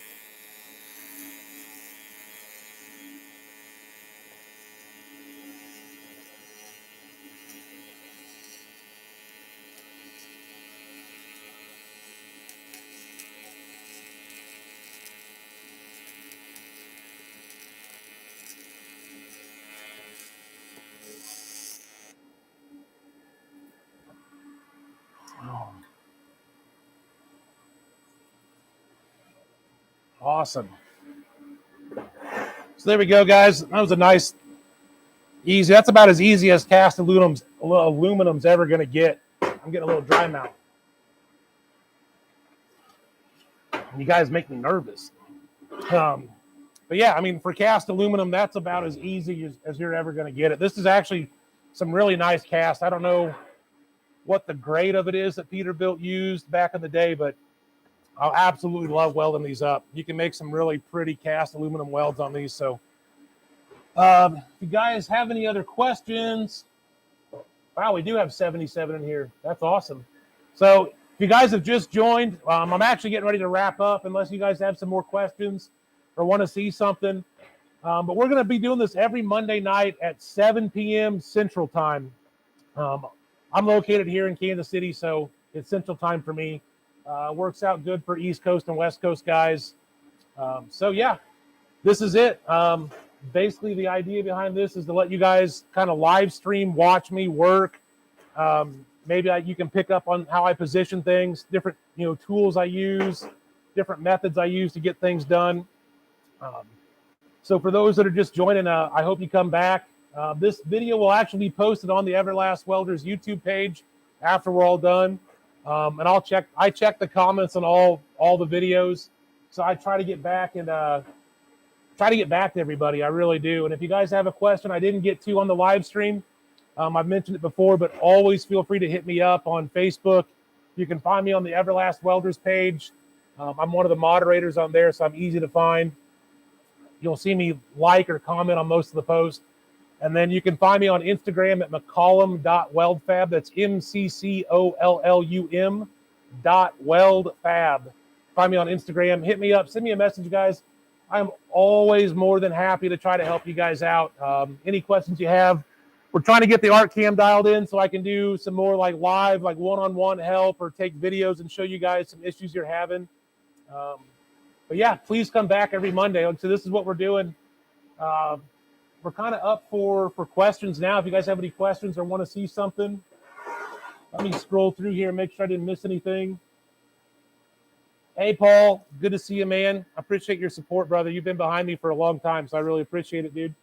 Awesome. So there we go, guys. That was a nice, easy. That's about as easy as cast aluminum's ever going to get. I'm getting a little dry mouth. You guys make me nervous. But yeah, I mean, for cast aluminum, that's about as easy as you're ever going to get it. This is actually some really nice cast. I don't know what the grade of it is that Peterbilt used back in the day, but I absolutely love welding these up. You can make some really pretty cast aluminum welds on these. So if you guys have any other questions, wow, we do have 77 in here. That's awesome. So if you guys have just joined, I'm actually getting ready to wrap up unless you guys have some more questions or want to see something. But we're going to be doing this every Monday night at 7 p.m. Central Time. I'm located here in Kansas City, so it's Central Time for me. Works out good for East Coast and West Coast guys. So yeah, this is it. Basically, the idea behind this is to let you guys kind of live stream, watch me work. Maybe you can pick up on how I position things, different tools I use, different methods I use to get things done. So for those that are just joining, I hope you come back. This video will actually be posted on the Everlast Welders YouTube page after we're all done. And I check the comments on all the videos. So I try to get back and try to get back to everybody. I really do. And if you guys have a question I didn't get to on the live stream, I've mentioned it before, but always feel free to hit me up on Facebook. You can find me on the Everlast Welders page. I'm one of the moderators on there, so I'm easy to find. You'll see me like or comment on most of the posts. And then you can find me on Instagram at mccollum.weldfab. That's MCCOLLUM.weldfab. Find me on Instagram. Hit me up. Send me a message, guys. I'm always more than happy to try to help you guys out. Any questions you have. We're trying to get the art cam dialed in so I can do some more like live, like one-on-one help or take videos and show you guys some issues you're having. But yeah, please come back every Monday. So this is what we're doing. We're kind of up for questions now. If you guys have any questions or want to see something, let me scroll through here and make sure I didn't miss anything. Hey, Paul, good to see you, man. I appreciate your support, brother. You've been behind me for a long time, so I really appreciate it, dude.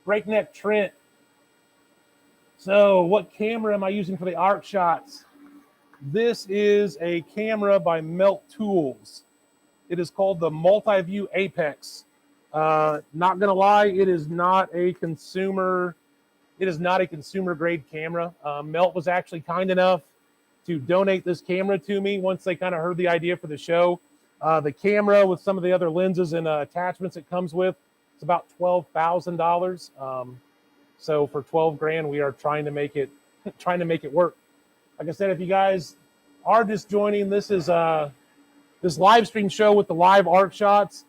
Breakneck Trent. So what camera am I using for the arc shots? This is a camera by Melt Tools. It is called the Multi-View Apex. Not gonna lie, it is not a consumer grade camera. Melt was actually kind enough to donate this camera to me once they kind of heard the idea for the show. The camera with some of the other lenses and attachments it comes with, it's about $12,000. So for 12 grand, we are trying to make it work. Like I said, if you guys are just joining, this is this live stream show with the live arc shots.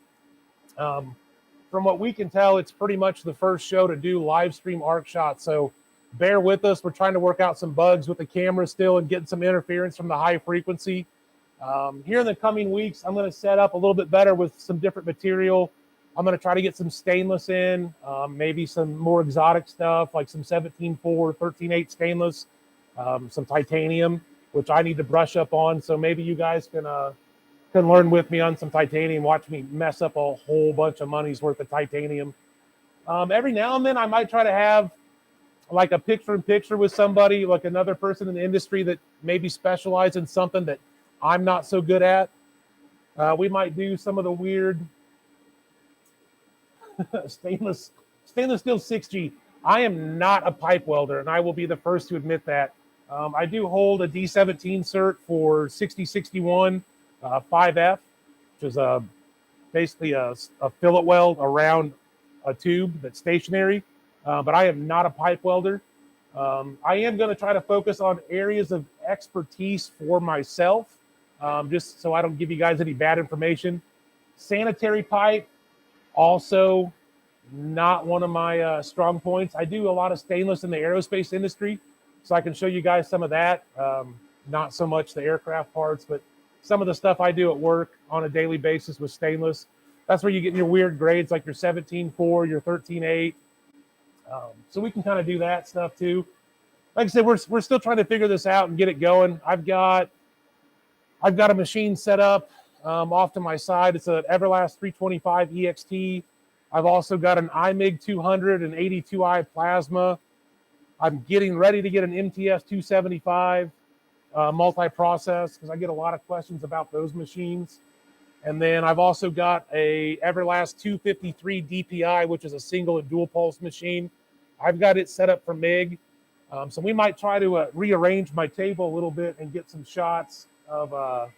From what we can tell, it's pretty much the first show to do live stream arc shots. So bear with us. We're trying to work out some bugs with the camera still and getting some interference from the high frequency. Here in the coming weeks, I'm going to set up a little bit better with some different material. I'm going to try to get some stainless in, maybe some more exotic stuff like some 17.4, 13.8 stainless, some titanium, which I need to brush up on. So maybe you guys can learn with me on some titanium. Watch me mess up a whole bunch of money's worth of titanium. Every now and then, I might try to have like a picture-in-picture with somebody, like another person in the industry that maybe specializes in something that I'm not so good at. We might do some of the weird stainless steel 6G. I am not a pipe welder, and I will be the first to admit that. I do hold a D17 cert for 6061 5F, which is basically a fillet weld around a tube that's stationary, but I am not a pipe welder. I am going to try to focus on areas of expertise for myself, just so I don't give you guys any bad information. Sanitary pipe, also not one of my strong points. I do a lot of stainless in the aerospace industry, so I can show you guys some of that. Not so much the aircraft parts, but some of the stuff I do at work on a daily basis with stainless. That's where you get your weird grades like your 17.4, your 13.8. So we can kind of do that stuff too. Like I said, we're still trying to figure this out and get it going. I've got a machine set up off to my side. It's an Everlast 325 EXT. I've also got an iMig 200 and 82i plasma. I'm getting ready to get an MTS 275 multi-process because I get a lot of questions about those machines. And then I've also got a Everlast 253 DPI, which is a single and dual pulse machine. I've got it set up for MIG. So we might try to rearrange my table a little bit and get some shots of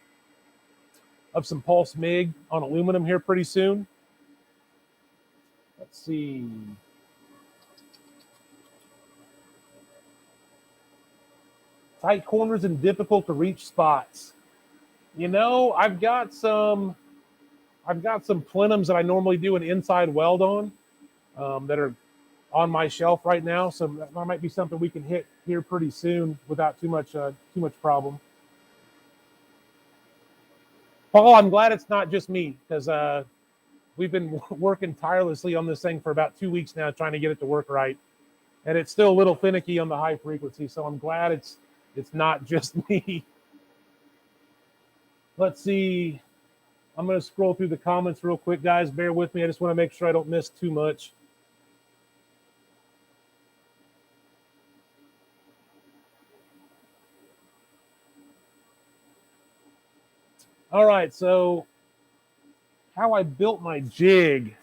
some pulse MIG on aluminum here pretty soon. Let's see. Tight corners and difficult to reach spots. You know, I've got some plenums that I normally do an inside weld on that are on my shelf right now. So that might be something we can hit here pretty soon without too much problem. Paul, I'm glad it's not just me because we've been working tirelessly on this thing for about 2 weeks now, trying to get it to work right. and it's still a little finicky on the high frequency. So I'm glad it's not just me. Let's see. I'm going to scroll through the comments real quick, guys. Bear with me. I just want to make sure I don't miss too much. All right, so how I built my jig.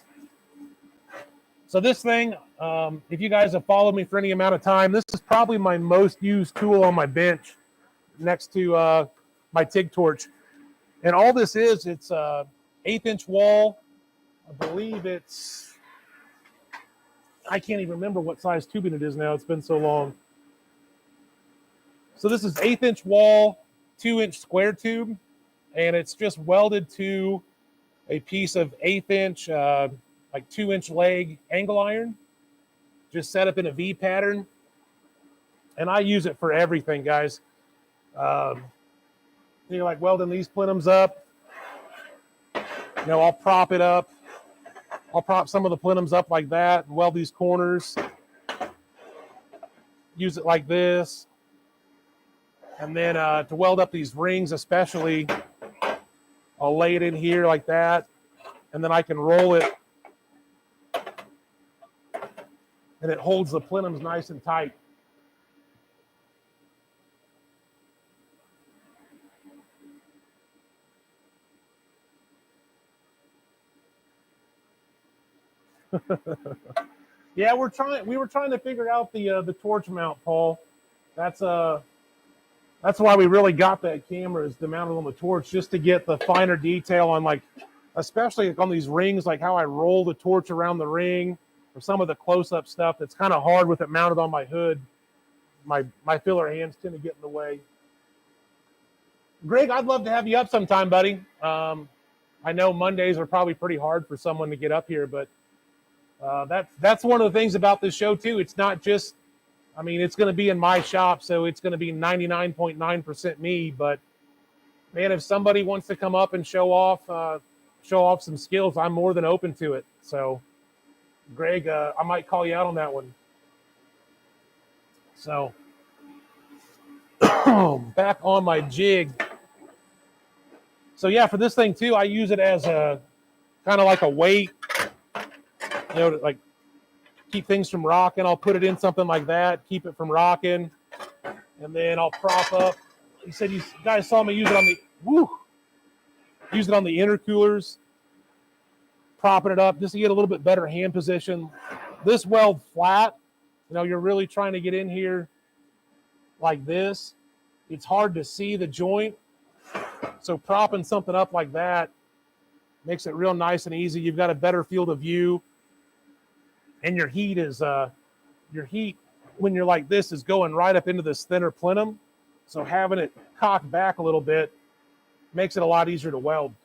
So this thing, if you guys have followed me for any amount of time, this is probably my most used tool on my bench next to my TIG torch. And all this is, it's a 1/8-inch wall. I believe it's, I can't even remember what size tubing it is now. It's been so long. So this is 1/8-inch wall, 2-inch square tube, and it's just welded to a piece of 1/8-inch, like 2-inch leg angle iron, just set up in a V pattern. And I use it for everything, guys. Like welding these plenums up. I'll prop it up. I'll prop some of the plenums up like that and weld these corners. Use it like this. And then to weld up these rings especially, I'll lay it in here like that. And then I can roll it. And it holds the plenums nice and tight. Yeah, we were trying to figure out the torch mount, Paul. That's why we really got that camera, is to mount it on the torch, just to get the finer detail on, like, especially on these rings, like how I roll the torch around the ring, or some of the close-up stuff that's kind of hard with it mounted on my hood. My filler hands tend to get in the way. Greg, I'd love to have you up sometime, buddy. I know Mondays are probably pretty hard for someone to get up here, but that's one of the things about this show too. It's not just, I mean, it's going to be in my shop, so it's going to be 99.9% me. But man, if somebody wants to come up and show off some skills, I'm more than open to it. So, Greg, I might call you out on that one. So, back on my jig. So yeah, for this thing too, I use it as a kind of like a weight, to like keep things from rocking. I'll put it in something like that, keep it from rocking, and then I'll prop up. You said you guys saw me use it on the intercoolers, propping it up just to get a little bit better hand position. This weld flat, you're really trying to get in here like this. It's hard to see the joint, so propping something up like that makes it real nice and easy. You've got a better field of view. And your heat when you're like this is going right up into this thinner plenum. So having it cocked back a little bit makes it a lot easier to weld.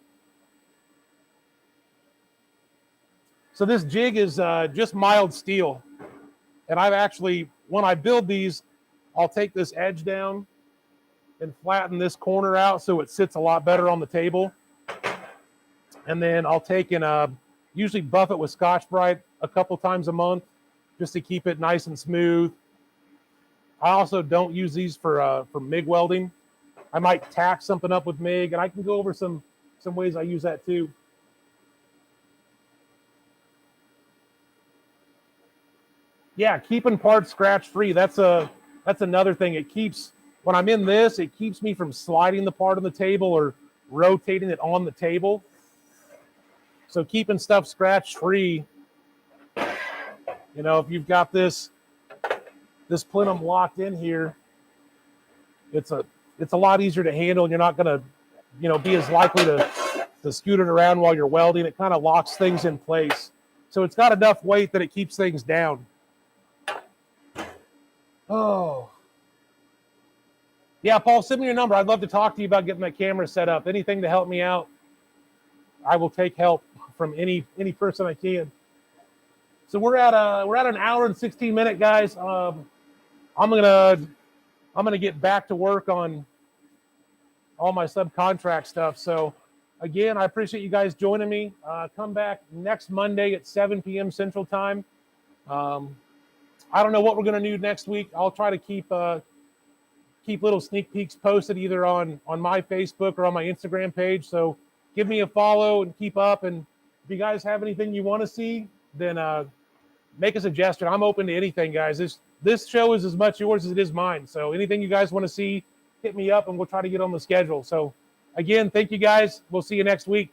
So this jig is just mild steel. And I've actually, when I build these, I'll take this edge down and flatten this corner out so it sits a lot better on the table. And then I'll take and usually buff it with Scotch-Brite a couple times a month just to keep it nice and smooth. I also don't use these for MIG welding. I might tack something up with MIG, and I can go over some ways I use that too. Yeah, keeping parts scratch-free. That's another thing. It keeps, when I'm in this, it keeps me from sliding the part on the table or rotating it on the table. So keeping stuff scratch-free, if you've got this plenum locked in here, it's a lot easier to handle, and you're not going to, be as likely to scoot it around while you're welding. It kind of locks things in place. So it's got enough weight that it keeps things down. Oh. Yeah, Paul, send me your number. I'd love to talk to you about getting that camera set up. Anything to help me out, I will take help from any person I can. So we're at an hour and 16 minutes, guys. I'm gonna get back to work on all my subcontract stuff. So again, I appreciate you guys joining me. Come back next Monday at 7 p.m. Central Time. I I don't know what we're going to do next week. I'll try to keep little sneak peeks posted either on my Facebook or on my Instagram page. So give me a follow and keep up. And if you guys have anything you want to see, then make a suggestion. I'm open to anything, guys. This show is as much yours as it is mine. So anything you guys want to see, hit me up and we'll try to get on the schedule. So again, thank you guys. We'll see you next week.